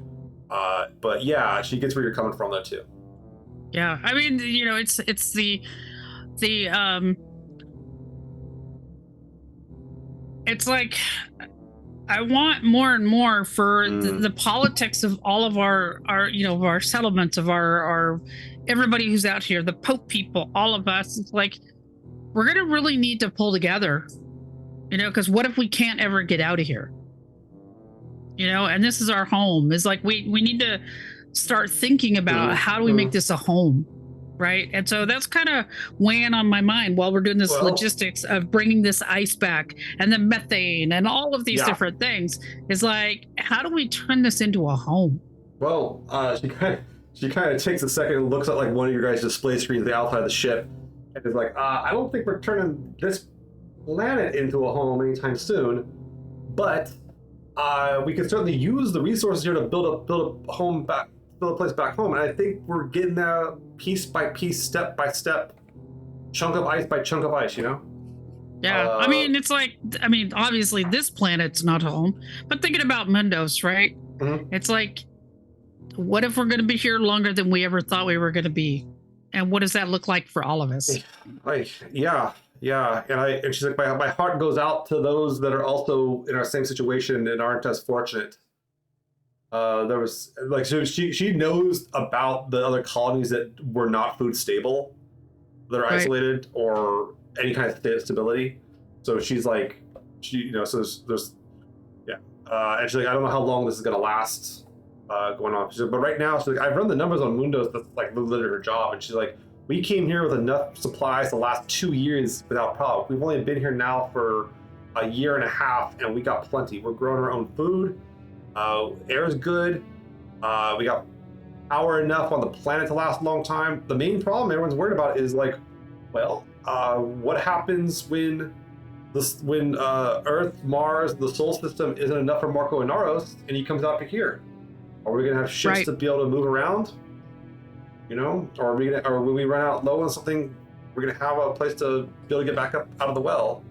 But yeah, she gets where you're coming from though too. Yeah, it's the it's like I want more and more for the politics of all of our of our settlements, of our everybody who's out here, the Pope people, all of us. It's like we're gonna really need to pull together, because what if we can't ever get out of here? And this is our home. It's like we need to start thinking about how do we make this a home, right? And so that's kind of weighing on my mind while we're doing this logistics of bringing this ice back and the methane and all of these different things. Is like, how do we turn this into a home? Well, she kind of takes a second and looks at like one of your guys' display screens the outside of the ship and is like, I don't think we're turning this planet into a home anytime soon, but we can certainly use the resources here to build a home back. Build a place back home, and I think we're getting there piece by piece, step by step, chunk of ice by chunk of ice, Yeah, it's like, obviously this planet's not home, but thinking about Mundos, right? It's like, what if we're going to be here longer than we ever thought we were going to be? And what does that look like for all of us? Yeah. And she's like, my heart goes out to those that are also in our same situation and aren't as fortunate. There was like, so she knows about the other colonies that were not food stable, that are isolated or any kind of stability. So she's like, so there's and she's like, I don't know how long this is gonna last, going on. She's like, but right now, she's like, I've run the numbers on Mundos. That's like literally her job, and she's like, we came here with enough supplies the last 2 years without problem. We've only been here now for a year and a half, and we got plenty. We're growing our own food. Air's good. We got power enough on the planet to last a long time. The main problem everyone's worried about is like, what happens when Earth, Mars, the Sol system isn't enough for Marco and Naros, and he comes out to here? Are we gonna have ships to be able to move around? Or when we run out low on something, we're gonna have a place to be able to get back up out of the well.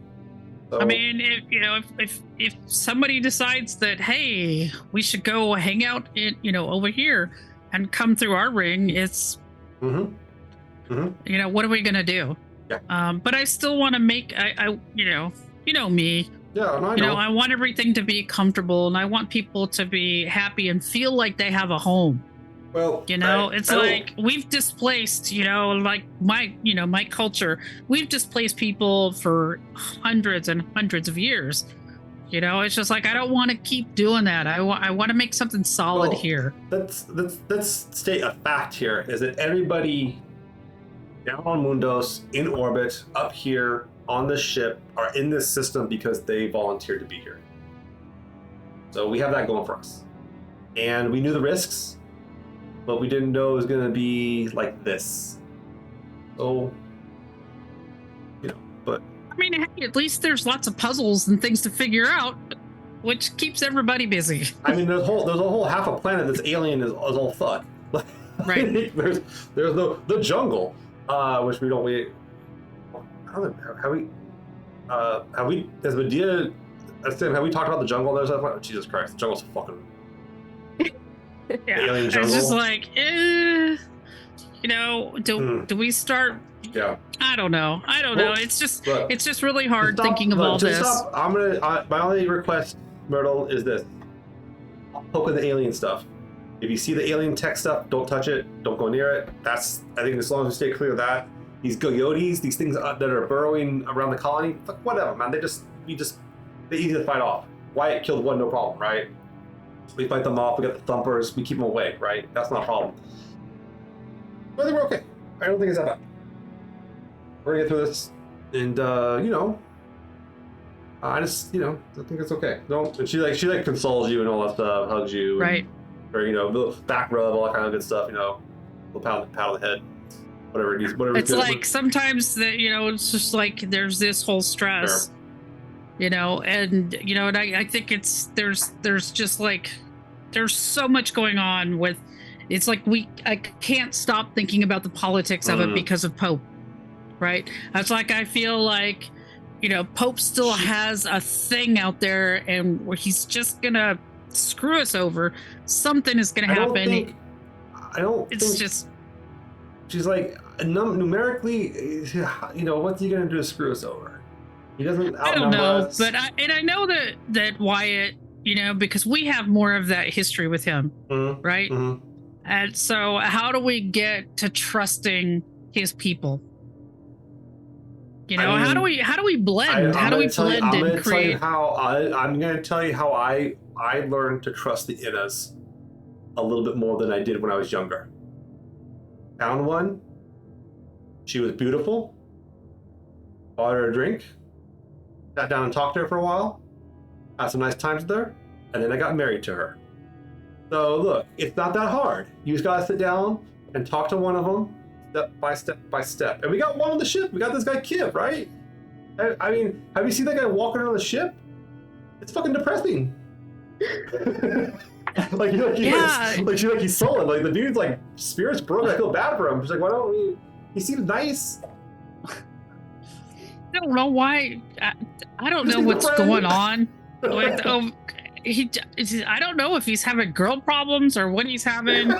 So, if somebody decides that, hey, we should go hang out over here and come through our ring, it's what are we gonna do? Yeah. But I still want to make I me. Yeah, I know. I want everything to be comfortable, and I want people to be happy and feel like they have a home. Well, it's like we've displaced, like my culture, we've displaced people for hundreds and hundreds of years. It's just like I don't want to keep doing that. I want to make something solid here. Let's state a fact here: is that everybody down on Mundos, in orbit, up here on the ship, are in this system because they volunteered to be here. So we have that going for us, and we knew the risks, but we didn't know it was going to be like this. So, but. I mean, hey, at least there's lots of puzzles and things to figure out, which keeps everybody busy. I mean, there's a whole half a planet that's alien is all fuck. Right. there's the jungle, which we don't. I don't know, have we as Medea, have we talked about the jungle? There's oh, Jesus Christ, the jungle's fucking alien jungle. It's just like, do we start? Yeah. I don't know. It's just really hard thinking of all this. My only request, Myrtle, is this: poke at the alien stuff. If you see the alien tech stuff, don't touch it. Don't go near it. I think as long as we stay clear of that. These coyotes, these things that are burrowing around the colony, whatever, man. They're easy to fight off. Wyatt killed one, no problem, right? We fight them off. We got the thumpers. We keep them away, right? That's not a problem. But I think we're okay. I don't think it's that bad. We're gonna get through this, and I just, I think it's okay. Don't. And she consoles you and all that stuff, hugs you, right? Or the back rub, all that kind of good stuff. Little pat on the head, whatever it needs. Whatever. It's like sometimes that it's just like there's this whole stress, and I think there's just like there's so much going on with. It's like I can't stop thinking about the politics of it because of Pope. Right. That's like I feel like, Pope still has a thing out there, and where he's just gonna screw us over. Something is gonna happen. It's just. She's like numerically, what's he gonna do to screw us over? He doesn't. I don't know, but I know that Wyatt, because we have more of that history with him, right? Mm-hmm. And so, how do we get to trusting his people? How do we blend? How do we blend and create? I'm going to tell you how I learned to trust the Innas a little bit more than I did when I was younger. Found one. She was beautiful. Bought her a drink. Sat down and talked to her for a while. Had some nice times with her. And then I got married to her. So look, it's not that hard. You just got to sit down and talk to one of them. Step by step. And we got one on the ship. We got this guy Kip, right? I mean, have you seen that guy walking around the ship? It's fucking depressing. He's sullen. Like the dude's like spirit's broken. I feel bad for him. He's like, why don't we? He seems nice. I don't know why. I don't know what's going on. Like, I don't know if he's having girl problems or what he's having.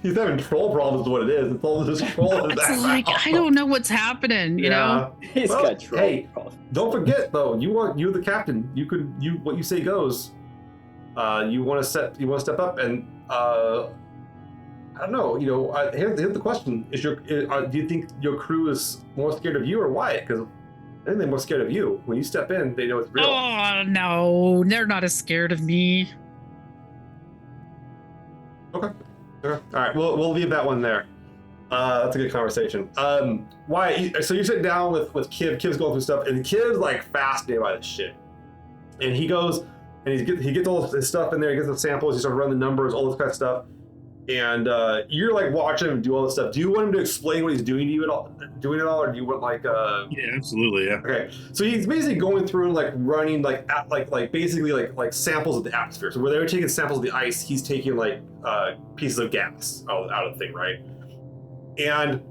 He's having troll problems is what it is. It's all just troll. It's like, I don't know what's happening, you know? He's got troll problems. Don't forget though, you're the captain. What you say goes. You want to step up and I don't know, here's the question. Do you think your crew is more scared of you or Wyatt? Because I think they're more scared of you. When you step in, they know it's real. Oh no, they're not as scared of me. Okay. All right, we'll leave that one there. That's a good conversation. Wyatt, so you're sitting down with Kiv. Kiv's going through stuff, and Kiv's like fascinated by this shit. And he goes and he gets all his stuff in there. He gets the samples. He starts running the numbers, all this kind of stuff. And you're like watching him do all this stuff. Do you want him to explain what he's doing to you or do you want like Yeah, absolutely, yeah. Okay, so he's basically going through and like running basically samples of the atmosphere. So where they were taking samples of the ice, he's taking like pieces of gas out of the thing, right? And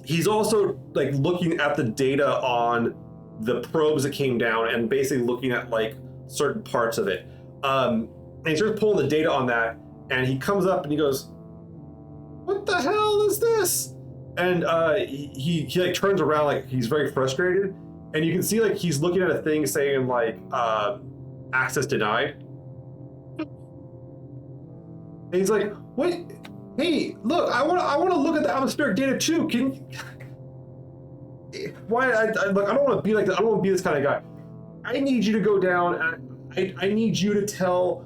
he's also like looking at the data on the probes that came down and basically looking at like certain parts of it. And he starts pulling the data on that. And he comes up and he goes, "What the hell is this?" And he like turns around like he's very frustrated, and you can see like he's looking at a thing saying like access denied. And he's like, wait, hey, look, I want to look at the atmospheric data too. Can you... Why? Look, I don't want to be like that. I don't want to be this kind of guy. I need you to go down, and I need you to tell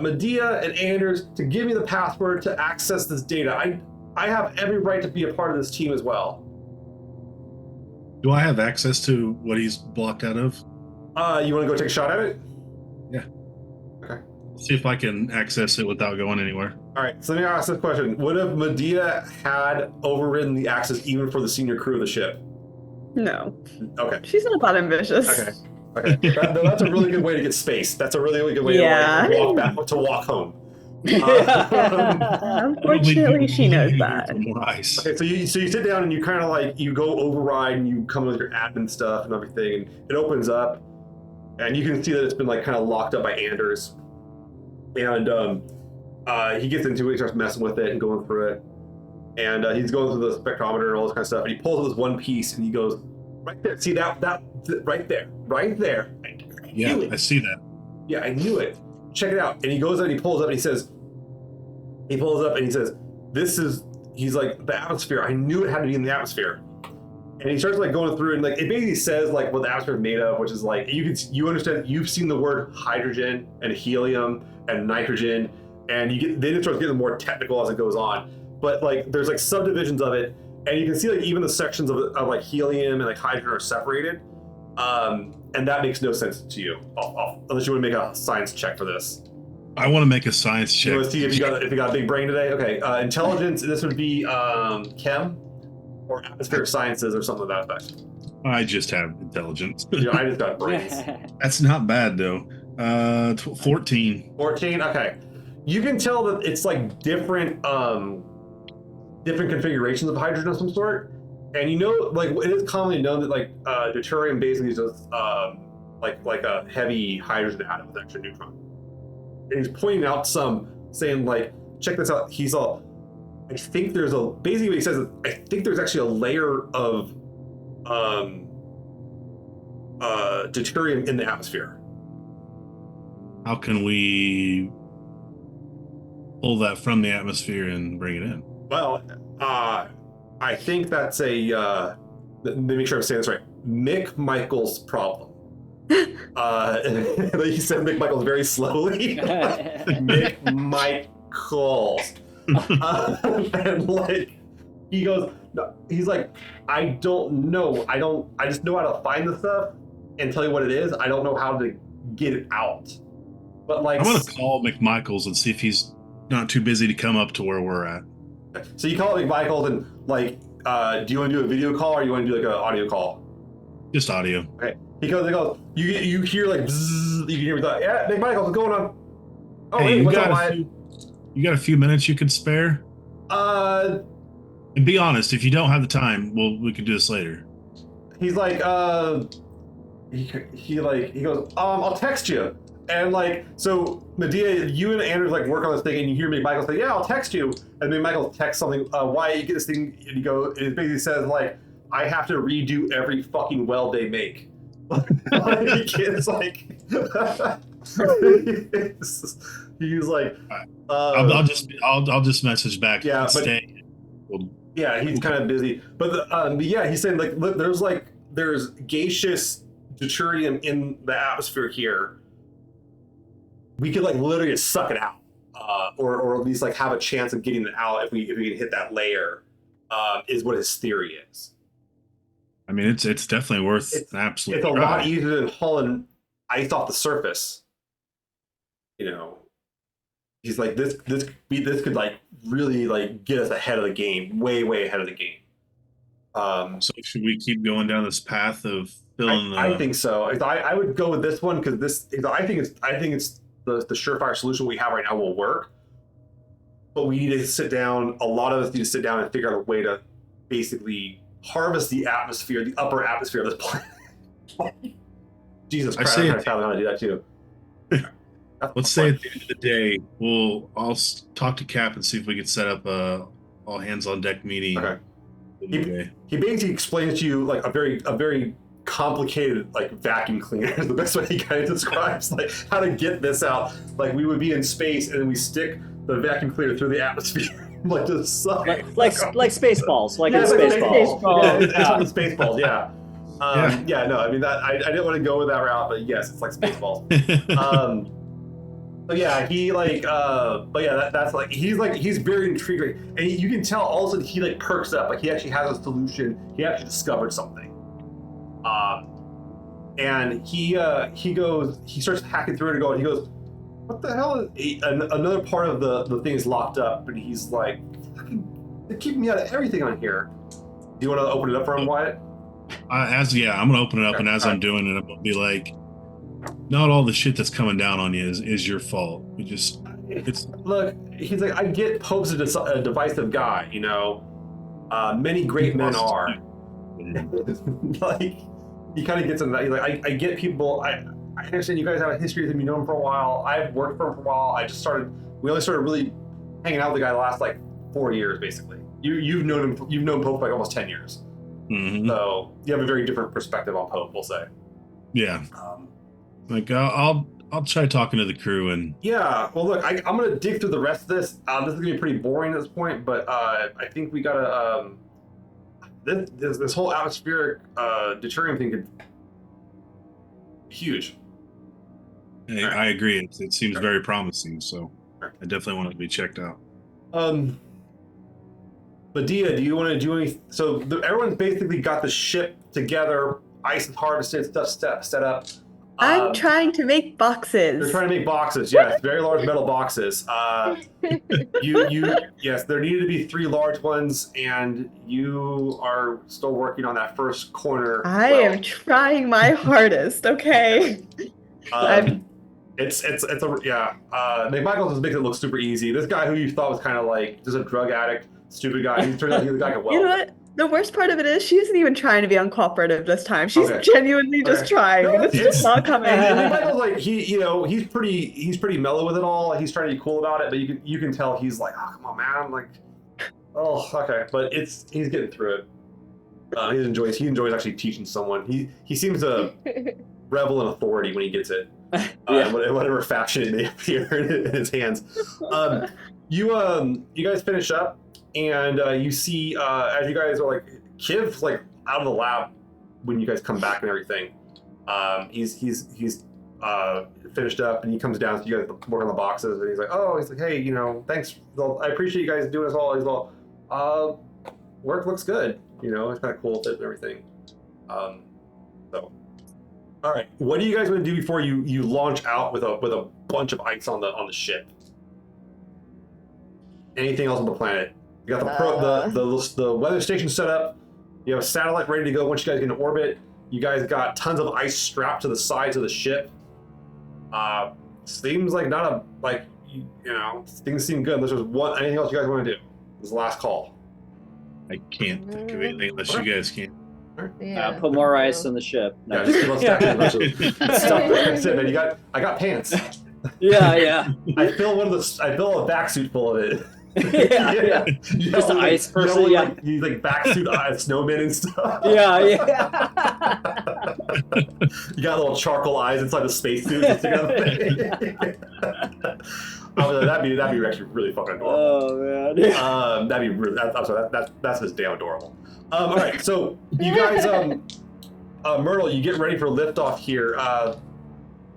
Medea and Anders to give me the password to access this data. I have every right to be a part of this team as well. Do I have access to what he's blocked out of? You want to go take a shot at it? Yeah. Okay. See if I can access it without going anywhere. All right, so let me ask this question. What if Medea had overridden the access even for the senior crew of the ship? No. Okay. She's not that ambitious. Okay. That's a really good way to get space. That's a really, really good way to walk home. Unfortunately, she knows that. Okay, so you sit down and you kind of like, you go override and you come with your admin stuff and everything, and it opens up, and you can see that it's been like kind of locked up by Anders. And he gets into it, he starts messing with it and going through it. And he's going through the spectrometer and all this kind of stuff, and he pulls out this one piece and he goes, right there, see that right there. Yeah, I see that. Yeah, I knew it. Check it out. And he goes out and he pulls up and he says, he's like, the atmosphere. I knew it had to be in the atmosphere. And he starts like going through and like, it basically says like what the atmosphere is made of, which is like, you understand, you've seen the word hydrogen and helium and nitrogen, and then it starts getting more technical as it goes on. But like, there's like subdivisions of it, and you can see like even the sections of like helium and like hydrogen are separated. And that makes no sense to you, unless you want to make a science check for this. I want to make a science check. You want to see if you got a big brain today? Okay, intelligence. This would be chem or atmospheric sciences or something of that effect. I just have intelligence. I just got brains. That's not bad though. 14. 14. Okay, you can tell that it's like different configurations of hydrogen of some sort. And you know, like it is commonly known that like deuterium basically is just like a heavy hydrogen atom with extra neutron. And he's pointing out some, saying like, check this out. He's all, I think there's basically what he says is, I think there's actually a layer of deuterium in the atmosphere. How can we pull that from the atmosphere and bring it in? Well, I think that's let me make sure I'm saying this right. Mick Michael's problem. He said Mick Michael's very slowly. Mick Michaels. And like, he goes, no, he's like, I don't know. I just know how to find the stuff and tell you what it is. I don't know how to get it out. But like, I'm going to call McMichaels and see if he's not too busy to come up to where we're at. So you call it McMichaels and like, do you want to do a video call or you want to do like an audio call? Just audio. Okay. He goes, you hear like, bzzz, you can hear me like, yeah, McMichaels, what's going on? Oh, hey, hey, what's up, you got a few minutes you could spare? And be honest, if you don't have the time, we can do this later. He's like, he goes, I'll text you. And like, so Medea, you and Anders like work on this thing, and you hear McMichael say, "Yeah, I'll text you." And McMichael texts something, "Why you get this thing?" And it basically says like, "I have to redo every fucking weld they make." It's like, he's like, I'll just message back. Yeah, but yeah, he's kind of busy. But yeah, he's saying like, look, there's gaseous deuterium in the atmosphere here. We could like literally just suck it out, or at least like have a chance of getting it out if we can hit that layer. Is what his theory is. I mean, it's definitely worth an absolute. It's a lot easier than hauling ice off the surface. You know, he's like this could like really like get us ahead of the game, way ahead of the game. So should we keep going down this path of filling? I think so. I would go with this one because I think it's the surefire solution we have right now will work. But we need to sit down. A lot of us need to sit down and figure out a way to basically harvest the atmosphere, the upper atmosphere of this planet. Jesus Christ, I'm trying to do that too. Let's say at the end of the day, I'll talk to Cap and see if we can set up a all hands on deck meeting. Okay. He basically explains to you like a very complicated like vacuum cleaner is the best way he kind of describes like how to get this out. Like we would be in space and then we stick the vacuum cleaner through the atmosphere. Like just suck. like Spaceballs, like Yeah, in it's like Spaceballs. Yeah, it's like Spaceballs, yeah. No, I mean that I didn't want to go with that route, but yes, it's like Spaceballs. But yeah, he like but yeah, that's like he's very intriguing, and you can tell all of a sudden he like perks up, like he actually has a solution. He actually discovered something, and he starts hacking through it and going. He goes, "What the hell?" Another part of the thing is locked up, and he's like, "They're keeping me out of everything on here." Do you want to open it up for him, Wyatt? I'm gonna open it up, and as I'm doing it, I'm gonna be like, not all the shit that's coming down on you is your fault. Look. He's like, I get Pope's a divisive guy, you know. Many great men are. Like, he kind of gets into that. He's like, I get people. I understand you guys have a history with him. You know him for a while. I've worked for him for a while. We only started really hanging out with the guy the last like 4 years, basically. You've known him. You've known Pope for like almost 10 years. Mm-hmm. So you have a very different perspective on Pope, we'll say. Yeah. Like I'll try talking to the crew and. Yeah. Well, look, I'm gonna dig through the rest of this. This is gonna be pretty boring at this point, but I think we gotta this whole atmospheric deuterium thing could be huge. I agree. It seems very promising, so I definitely want it to be checked out. But Dia, do you want to do any? So everyone's basically got the ship together, ice and harvested, stuff set up. I'm trying to make boxes. They're trying to make boxes, yes, very large metal boxes. Yes, there needed to be 3 large ones, and you are still working on that first corner. I am trying my hardest. Okay. It's McMichael just makes it look super easy. This guy who you thought was kind of like just a drug addict, stupid guy, he turned out he's the guy who well. You know what? The worst part of it is she isn't even trying to be uncooperative this time. She's genuinely just trying. No, it's just not coming. Michael's like he's pretty mellow with it all. He's trying to be cool about it, but you can tell he's like, oh come on man, like, oh okay. But he's getting through it. He enjoys actually teaching someone. He seems to revel in authority when he gets it. Whatever faction it may appear in his hands. You guys finish up. And you see, as you guys are like, Kiv's like out of the lab when you guys come back and everything. He's finished up and he comes down. So you guys work on the boxes and he's like, hey, thanks. I appreciate you guys doing this all. He's all, work looks good. It's kind of cool fit and everything. So, all right, what do you guys want to do before you launch out with a bunch of ice on the ship? Anything else on the planet? You got the weather station set up. You have a satellite ready to go once you guys get into orbit. You guys got tons of ice strapped to the sides of the ship. Seems like things seem good. Unless there's anything else you guys want to do. This is the last call. I can't think of anything unless you guys can. Yeah, put more ice on the ship. No. Yeah, just keep on stacking a bunch of stuff. That's it, man. I got pants. Yeah. I fill a back suit full of it. Yeah. Just an ice person. You like backsuit snowmen and stuff. Yeah. You got little charcoal eyes inside the spacesuit. That'd be actually really fucking adorable. Oh man. That'd be really. I'm sorry. That's just damn adorable. All right. So you guys, Myrtle, you get ready for liftoff here.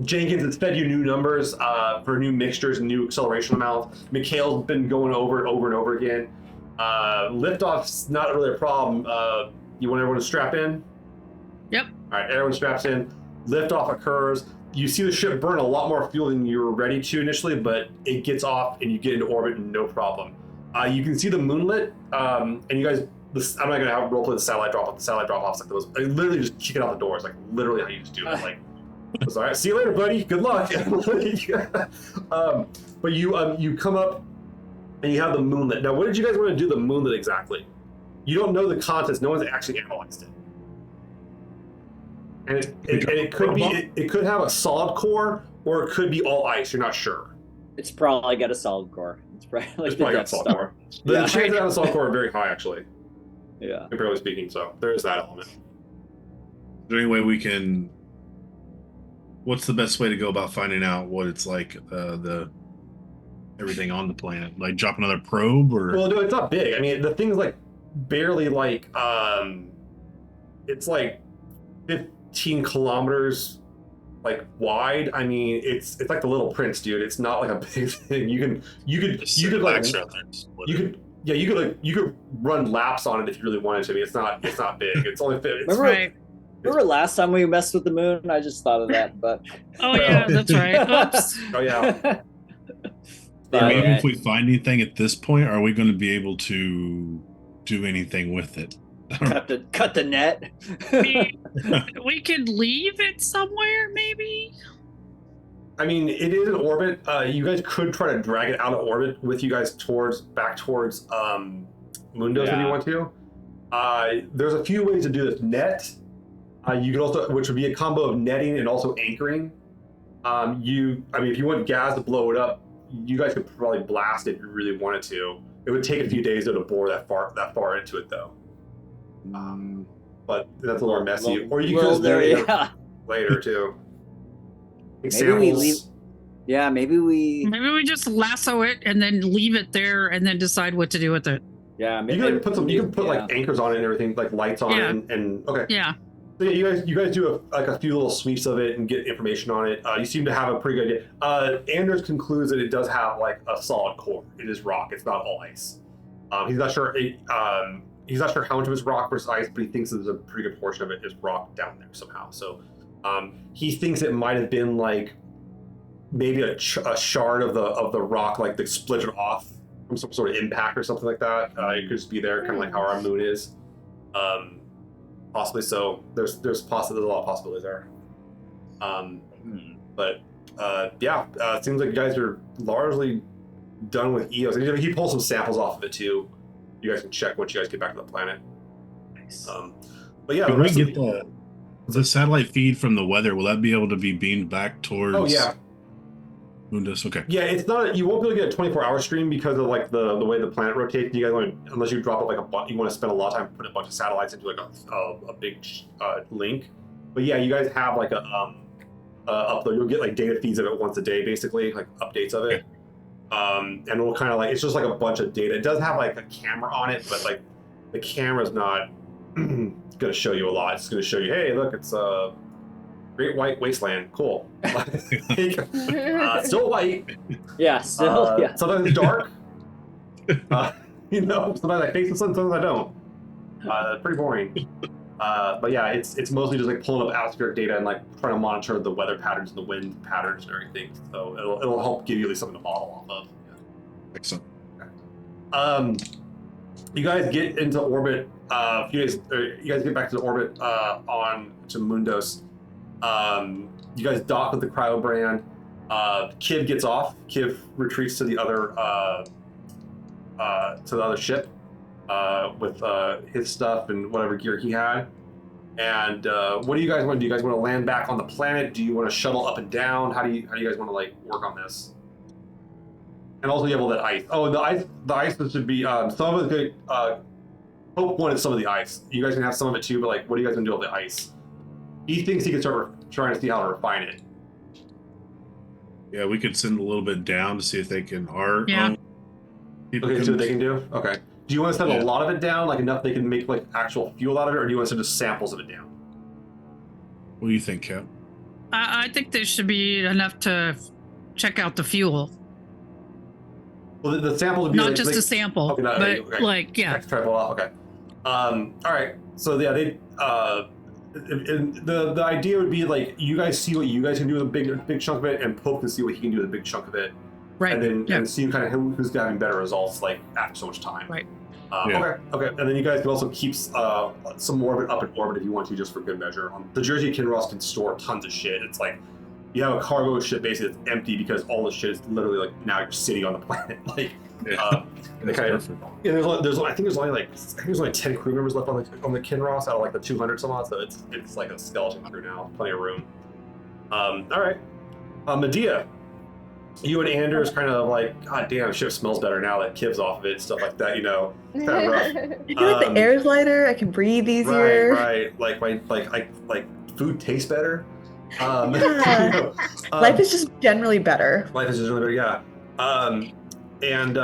Jenkins has fed you new numbers for new mixtures and new acceleration amounts. Mikhail's been going over it over and over again. Liftoff's not really a problem. You want everyone to strap in? Yep. All right, everyone straps in. Liftoff occurs. You see the ship burn a lot more fuel than you were ready to initially, but it gets off and you get into orbit and no problem. You can see the moonlet, and you guys. I'm not gonna have roleplay the satellite drop off. The satellite drop offs like those. I literally just kick it out the doors, like literally how you just do it, like. All right, see you later, buddy. Good luck. But you come up and you have the moonlet. Now, what did you guys want to do the moonlet exactly? You don't know the contents. No one's actually analyzed it. And it could be it could have a solid core or it could be all ice. You're not sure. It's probably got a solid core. It's probably got a solid core. The chances of having a solid core are very high, actually. Yeah. Comparatively speaking, so there is that element. there any way we can? What's the best way to go about finding out what it's like? The everything on the planet, like drop another probe, or? Well, no, it's not big. I mean, the thing's like barely like it's like 15 kilometers like wide. I mean, it's like the Little Prince, dude. It's not like a big thing. You could like you could run laps on it if you really wanted to. I mean, it's not big. It's only fit. It's Remember last time we messed with the moon? I just thought of that, but oh yeah, that's right. Oops. Oh yeah. Maybe if we find anything at this point, are we going to be able to do anything with it? Cut the net. we could leave it somewhere, maybe. I mean, it is in orbit. You guys could try to drag it out of orbit with you guys back towards Mundos if you want to. There's a few ways to do this. Net. You could also, which would be a combo of netting and also anchoring. I mean, if you want gas to blow it up, you guys could probably blast it if you really wanted to. It would take a few days to bore that far into it, though. But that's a little messy. Or you could just do it later too. Maybe we leave. Yeah, maybe we just lasso it and then leave it there, and then decide what to do with it. Yeah, maybe you can put like anchors on it and everything, like lights on it, and okay. Yeah. So yeah, you guys do a few little sweeps of it and get information on it. You seem to have a pretty good idea. Anders concludes that it does have like a solid core. It is rock. It's not all ice. He's not sure. He's not sure how much of it's rock versus ice, but he thinks there's a pretty good portion of it is rock down there somehow. So he thinks it might have been like maybe a shard of the rock, like that split it off from some sort of impact or something like that. It could just be there, kind of like how our moon is. Possibly so. There's a lot of possibilities there. But it seems like you guys are largely done with EOS. He pulls some samples off of it too. You guys can check once you guys get back to the planet. Nice. But yeah, can we get the satellite feed from the weather? Will that be able to be beamed back towards? Oh yeah. Mundus. Okay. Yeah, it's not. You won't be able to get a 24-hour stream because of like the way the planet rotates. You guys unless you drop it like you want to spend a lot of time putting a bunch of satellites into like a big link. But yeah, you guys have like a upload. You'll get like data feeds of it once a day, basically, like updates of it. And it'll kind of like it's just like a bunch of data. It does have like a camera on it, but like the camera's not going to show you a lot. It's going to show you, hey, look, it's a great white wasteland. Cool. Still white. Yeah, still. Yeah. Sometimes it's dark. Sometimes I face the sun, sometimes I don't. Pretty boring. But yeah, it's mostly just like pulling up atmospheric data and like trying to monitor the weather patterns and the wind patterns and everything. So it'll help give you at least something to model off of. Excellent. Okay. You guys get into orbit a few days. You guys get back to the orbit on to Mundos. You guys dock with the cryo brand. Kiv gets off. Kiv retreats to the other ship. With his stuff and whatever gear he had. And what do you guys want to do? You guys want to land back on the planet? Do you want to shuttle up and down? How do you guys want to like work on this? And also you have all that ice. Oh, the ice should be some of it. Hope wanted some of the ice. You guys can have some of it too, but like, what are you guys gonna do with the ice? He thinks he can start trying to see how to refine it. Yeah, we could send a little bit down to see if they can. Yeah. Okay, see what they can do. Okay. Do you want to send a lot of it down, like enough they can make like actual fuel out of it, or do you want to send just samples of it down? What do you think, Cap? I think there should be enough to check out the fuel. Well, the sample would be not just a sample, okay, but like Try pull off. Okay. All right. So yeah, they. The idea would be like you guys see what you guys can do with a big chunk of it, and Pope can see what he can do with a big chunk of it. Right. And then and see kind of who's having better results like after so much time. Right. Okay. And then you guys can also keep some more of it up in orbit if you want to, just for good measure. The Jersey Kinross can store tons of shit. It's like you have a cargo ship basically that's empty because all the shit is literally like now you're sitting on the planet. Like, they kind of. Yeah, I think there's only 10 crew members left on the Kinross out of like the 200 some odd. So it's like a skeleton crew now. Plenty of room. All right. Medea. You and Anders kind of like, God damn, ship smells better now that Kiv's off of it and stuff like that, It's kind of rough. I feel like the air's lighter. I can breathe easier. Right. Like food tastes better. Life is just generally better. Life is just generally better, yeah. And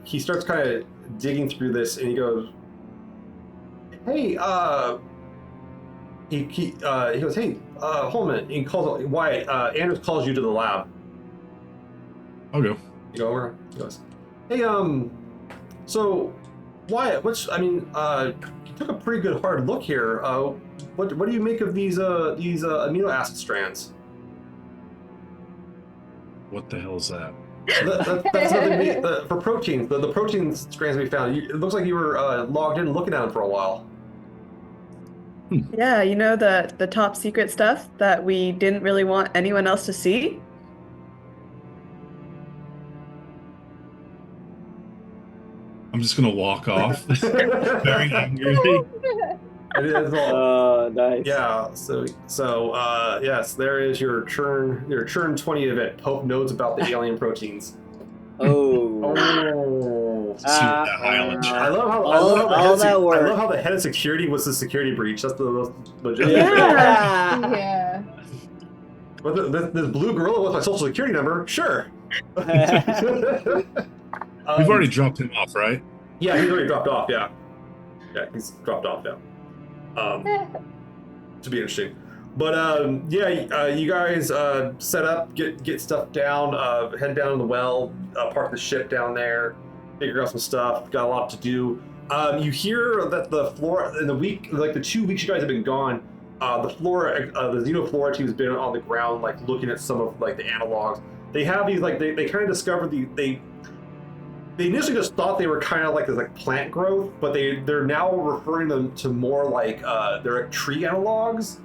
he starts kind of digging through this, and he goes, "Hey, he goes, hey, hold a minute." He calls Wyatt. Anders calls you to the lab. I'll go. You go over. He goes, "Hey, so Wyatt, you took a pretty good hard look here. What do you make of these amino acid strands?" What the hell is that? That's nothing for proteins. The protein strands we found. It looks like you were logged in looking at them for a while. Yeah, you know the top secret stuff that we didn't really want anyone else to see? I'm just gonna walk off. Very angry. It is all. Nice. Yeah. So yes, there is your churn 20 event. Pope knows about the alien proteins. Oh. I love how the head of security was the security breach. That's the most legit. Yeah. But this blue gorilla with my social security number, sure. We've already dropped him off, right? Yeah, he's already dropped off. Yeah, he's dropped off now. To be interesting, but you guys set up, get stuff down, head down in the well, park the ship down there, figure out some stuff. Got a lot to do. You hear that the flora in the week, like the 2 weeks you guys have been gone, the xenoflora team's been on the ground, like looking at some of like the analogs. They have these like they kind of discovered they initially just thought they were kind of like this like plant growth, but they're now referring them to more like they're like tree analogs,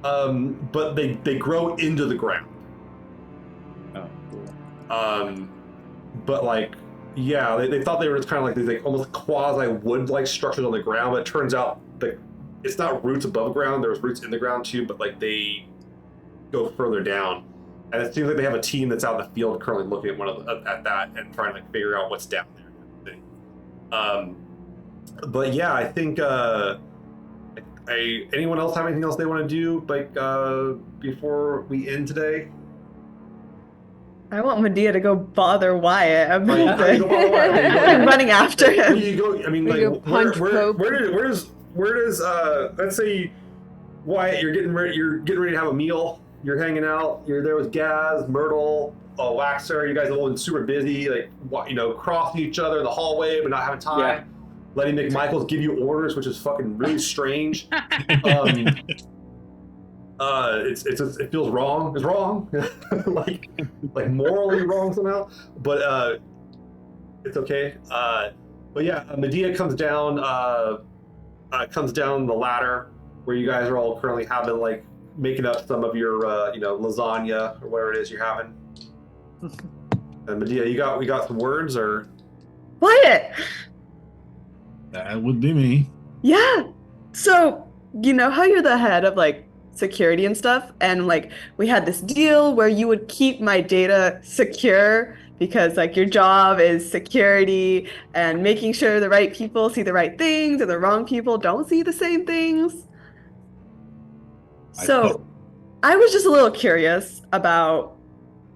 but they grow into the ground. Oh, cool. But like yeah, they thought they were just kind of like these like almost quasi wood like structures on the ground, but it turns out that it's not roots above ground. There's roots in the ground too, but like they go further down. And it seems like they have a team that's out in the field currently looking at that and trying to figure out what's down there. But yeah, I think anyone else have anything else they want to do like before we end today? I want Medea to go bother Wyatt. I'm I'm running after him. You go. I mean, like, where does let's say Wyatt, you're getting ready to have a meal. You're hanging out. You're there with Gaz, Myrtle, Waxer. You guys have all been super busy, like crossing each other in the hallway, but not having time. Yeah. Letting McMichaels give you orders, which is fucking really strange. It feels wrong. It's wrong, like morally wrong somehow. But it's okay. But yeah, Medea comes down the ladder where you guys are all currently having like making up some of your lasagna or whatever it is you're having. And Medea, we got some words or Wyatt. That would be me. Yeah. So you know how you're the head of like security and stuff, and like we had this deal where you would keep my data secure because like your job is security and making sure the right people see the right things and the wrong people don't see the same things. So I was just a little curious about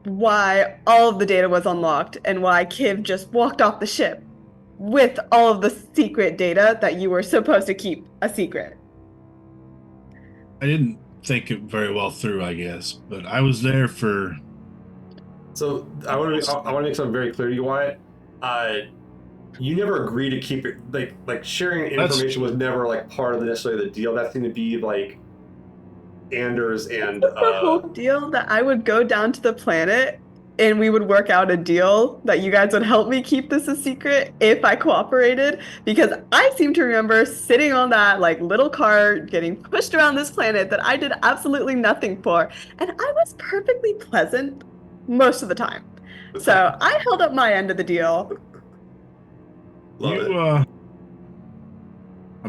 why all of the data was unlocked and why Kiv just walked off the ship with all of the secret data that you were supposed to keep a secret. I didn't think it very well through, I guess, but I was there for. So I want to make something very clear to you, Wyatt. You never agreed to keep it like sharing information was never like part of necessarily the deal. That seemed to be like Anders and the whole deal that I would go down to the planet and we would work out a deal that you guys would help me keep this a secret if I cooperated, because I seem to remember sitting on that like little cart getting pushed around this planet that I did absolutely nothing for, and I was perfectly pleasant most of the time. So I held up my end of the deal. I'm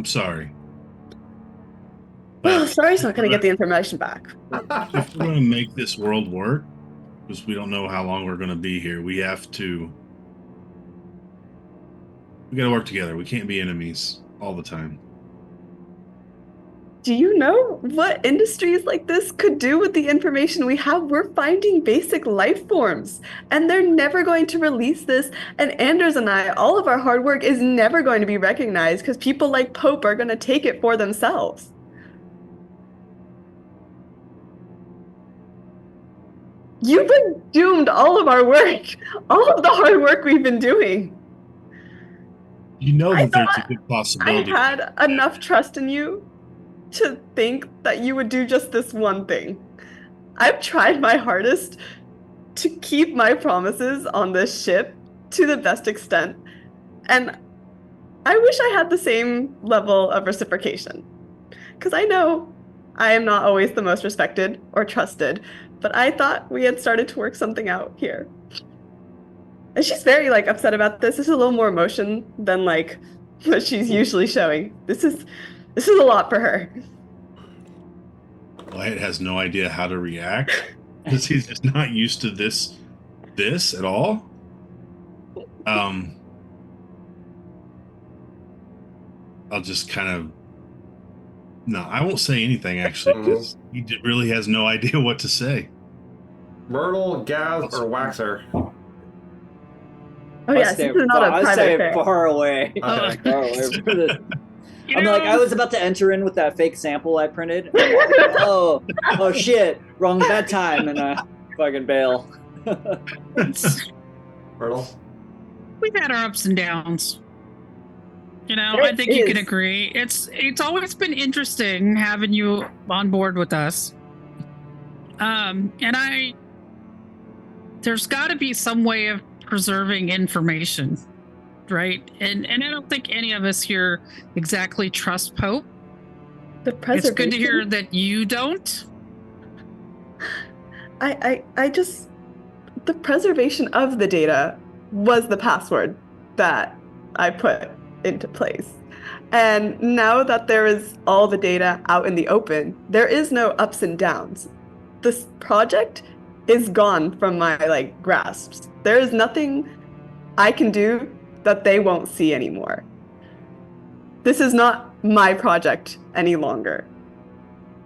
sorry. Well, sorry's not going to get the information back. If we're going to make this world work, because we don't know how long we're going to be here, we got to work together. We can't be enemies all the time. Do you know what industries like this could do with the information we have? We're finding basic life forms, and they're never going to release this. And Anders and I, all of our hard work is never going to be recognized because people like Pope are going to take it for themselves. You've been doomed all of our work, all of the hard work we've been doing. You know that there's a good possibility. I had enough trust in you to think that you would do just this one thing. I've tried my hardest to keep my promises on this ship to the best extent, and I wish I had the same level of reciprocation. Because I know I am not always the most respected or trusted, but I thought we had started to work something out here. And she's very upset about this. This is a little more emotion than what she's usually showing. This is a lot for her. Wyatt has no idea how to react because he's just not used to this at all. I'll just I won't say anything actually because he really has no idea what to say. Myrtle, Gaz, or Waxer? Oh yes, this is not a private affair. Far away. Okay. Far away. I'm I was about to enter in with that fake sample I printed. oh shit, wrong bedtime, and I fucking bail. Myrtle? We've had our ups and downs. I think you can agree. It's always been interesting having you on board with us. There's got to be some way of preserving information, right? And I don't think any of us here exactly trust Pope. It's good to hear that you don't. I just, the preservation of the data was the password that I put into place. And now that there is all the data out in the open, there is no ups and downs. This project is gone from my grasps. There is nothing I can do that they won't see anymore. This is not my project any longer.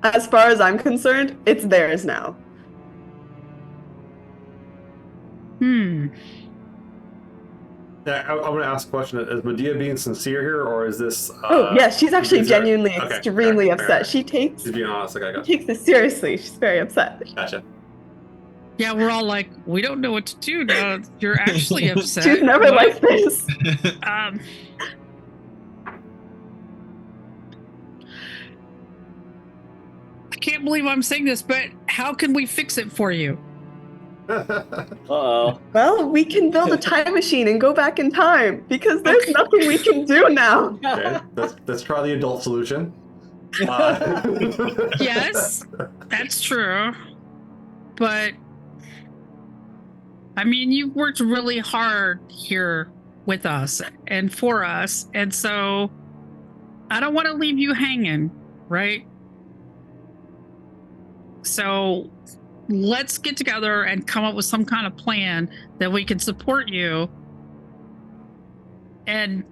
As far as I'm concerned, it's theirs now. Yeah, I'm going to ask a question. Is Medea being sincere here, or is this... yes, she's actually genuinely extremely upset. She takes... She's being honest, she takes this seriously. She's very upset. Gotcha. Yeah, we're all we don't know what to do now. You're actually upset. She's never like this. I can't believe I'm saying this, but how can we fix it for you? Uh-oh. Well, we can build a time machine and go back in time because there's nothing we can do now. Okay, let's try the adult solution. Yes, that's true. But you worked really hard here with us and for us, and so I don't want to leave you hanging, right? So let's get together and come up with some kind of plan that we can support you. And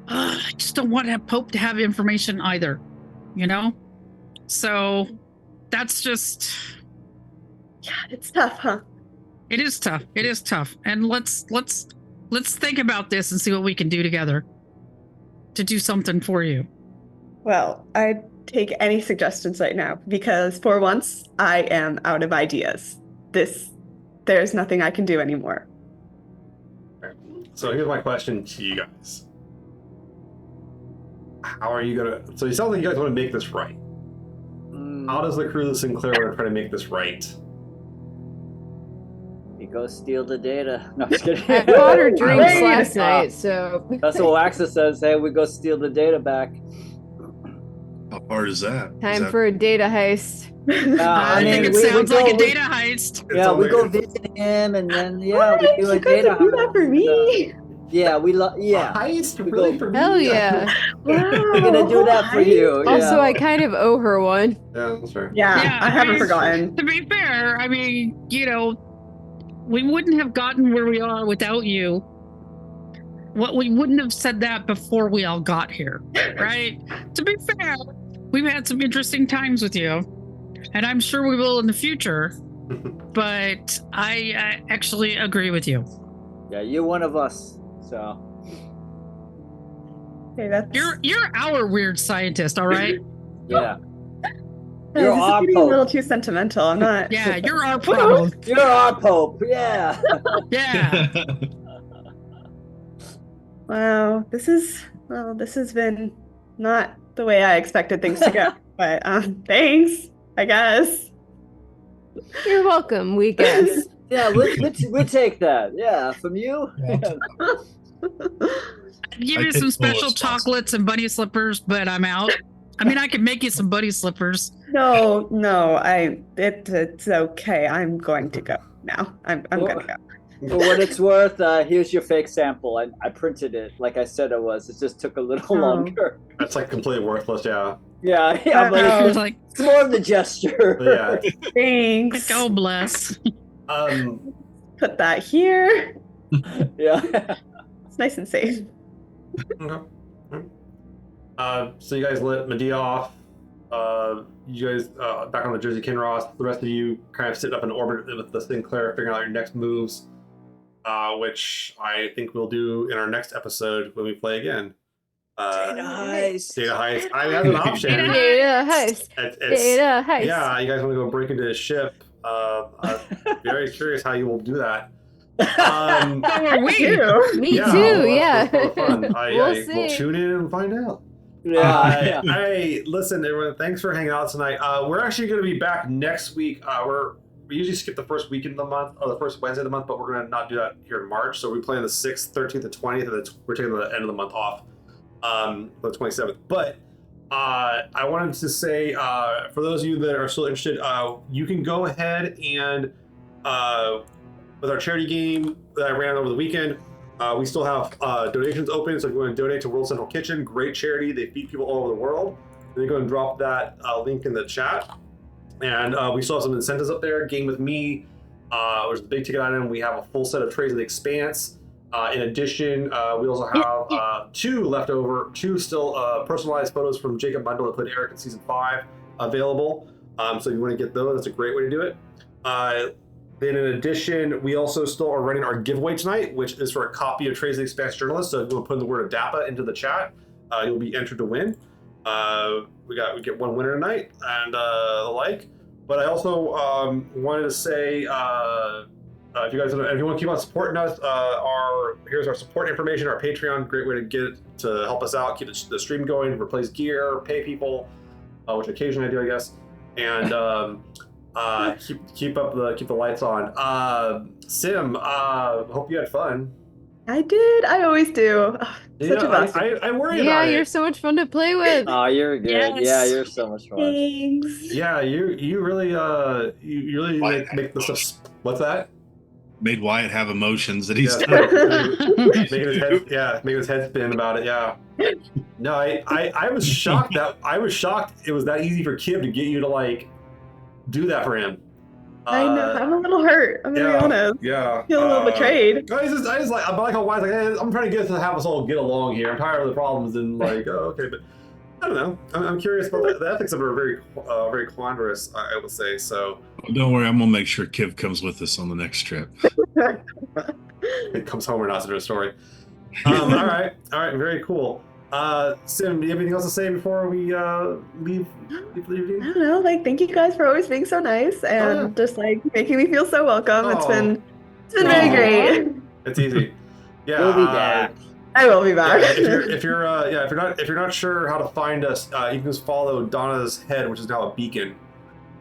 I just don't want to have Pope to have information either, So that's just... Yeah, it's tough, huh? It is tough. It is tough. And let's think about this and see what we can do together to do something for you. Well, I'd take any suggestions right now because for once I am out of ideas. There's nothing I can do anymore. So here's my question to you guys. How are you gonna... So it sounds like you guys want to make this right. How does the crew of Sinclair want to try to make this right? You go steal the data. No, I'm just kidding. I bought her drinks last night, so... That's what Abraxas says. Hey, we go steal the data back. How hard is that? Time for a data heist. I think it sounds like a data heist. Yeah, we go visit him, and then we do a data heist. Do that for me. Yeah, we love. Yeah, heist really for me? Hell yeah! Wow, we're gonna do that for you. Also, yeah. I kind of owe her one. Yeah, that's fair. Yeah, I haven't forgotten. To be fair, we wouldn't have gotten where we are without you. Well, we wouldn't have said that before we all got here, right? To be fair, we've had some interesting times with you, and I'm sure we will in the future. But I actually agree with you. Yeah, you're one of us. So Okay, that's You're our weird scientist, all right? yeah. This You're is our getting a Pope. little too sentimental. I'm not. Yeah, you're our problem. You're our Pope. Yeah. Yeah. Wow, this has been not the way I expected things to go. But thanks, I guess. You're welcome, we guess. Yeah, we'll take that. Yeah, from you. I'd give you some special chocolates and bunny slippers, but I'm out. I mean, I could make you some bunny slippers. No, it's okay. I'm going to go now. I'm gonna go. For what it's worth, here's your fake sample. I printed it like I said it was. It just took a little longer. That's like completely worthless, yeah. Yeah, I was like, it's more of the gesture. But yeah. Thanks. God bless. Put that here. Yeah. It's nice and safe. Okay. So you guys let Medea off. You guys back on the Jersey Kinross. The rest of you kind of sit up in orbit with the Sinclair, figuring out your next moves, which I think we'll do in our next episode when we play again. Data heist. Data heist. I have an option. Data heist. Data heist. Yeah, you guys want to go break into his ship? I'm very curious how you will do that. So are we. Me yeah, too, well, yeah. that's fun. We'll see. We'll tune in and find out. Yeah. Hey, listen, everyone. Thanks for hanging out tonight. We're actually going to be back next week. We usually skip the first weekend of the month or the first Wednesday of the month, but we're going to not do that here in March. So we play on the 6th, 13th, and 20th, and we're taking the end of the month off, the 27th. But I wanted to say, for those of you that are still interested, you can go ahead and with our charity game that I ran over the weekend. We still have donations open, so if you want to donate to World Central Kitchen, great charity. They feed people all over the world. Then go and drop that link in the chat. And we still have some incentives up there. Game with me, which is the big ticket item. We have a full set of trays of the Expanse. In addition, we also have two still personalized photos from Jacob Bundle that played Eric in season 5 available. So if you want to get those, that's a great way to do it. Then in addition, we also still are running our giveaway tonight, which is for a copy of Trays of the Expanse Journalist. So if you want to put in the word DAPA into the chat, you'll be entered to win. We get one winner tonight and the like. But I also wanted to say, if you want to keep on supporting us, here's our support information, our Patreon, great way to get it to help us out, keep the stream going, replace gear, pay people, which occasionally I do, I guess, and keep the lights on. Sim, hope you had fun. I did. I always do. Such a blast. I worry about it. Yeah, you're so much fun to play with. Oh, you're good. Yes. Yeah, you're so much fun. Thanks. Yeah, you really make the stuff. What's that? Made Wyatt have emotions that he's making his head spin about it. Yeah. No, I was shocked it was that easy for Kib to get you to like do that for him. I know. I'm a little hurt. I'm gonna be honest. Yeah. I feel a little betrayed. I just like how Wyatt's like, hey, I'm trying to get us to have us all get along here. I'm tired of the problems and like, oh, okay, but I don't know. I'm curious about the ethics of it are very quandrous, I would say. So don't worry, I'm gonna make sure Kiv comes with us on the next trip. It comes home or not to a story. All right, very cool. Sim, do you have anything else to say before we leave? I don't know. Like, thank you guys for always being so nice and just like making me feel so welcome. It's been very great. It's easy. Yeah, We'll be back. I will be back. Yeah, if you're not sure how to find us, you can just follow Donna's head, which is now a beacon,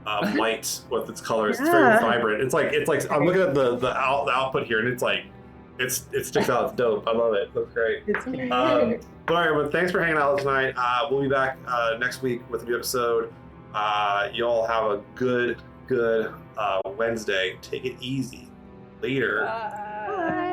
light with its colors. It's very vibrant. It's like I'm looking at the output here, and it's like it sticks out. It's dope. I love it. It looks great. It's But all right, everyone, thanks for hanging out tonight. We'll be back next week with a new episode. You all have a good Wednesday. Take it easy. Later. Bye.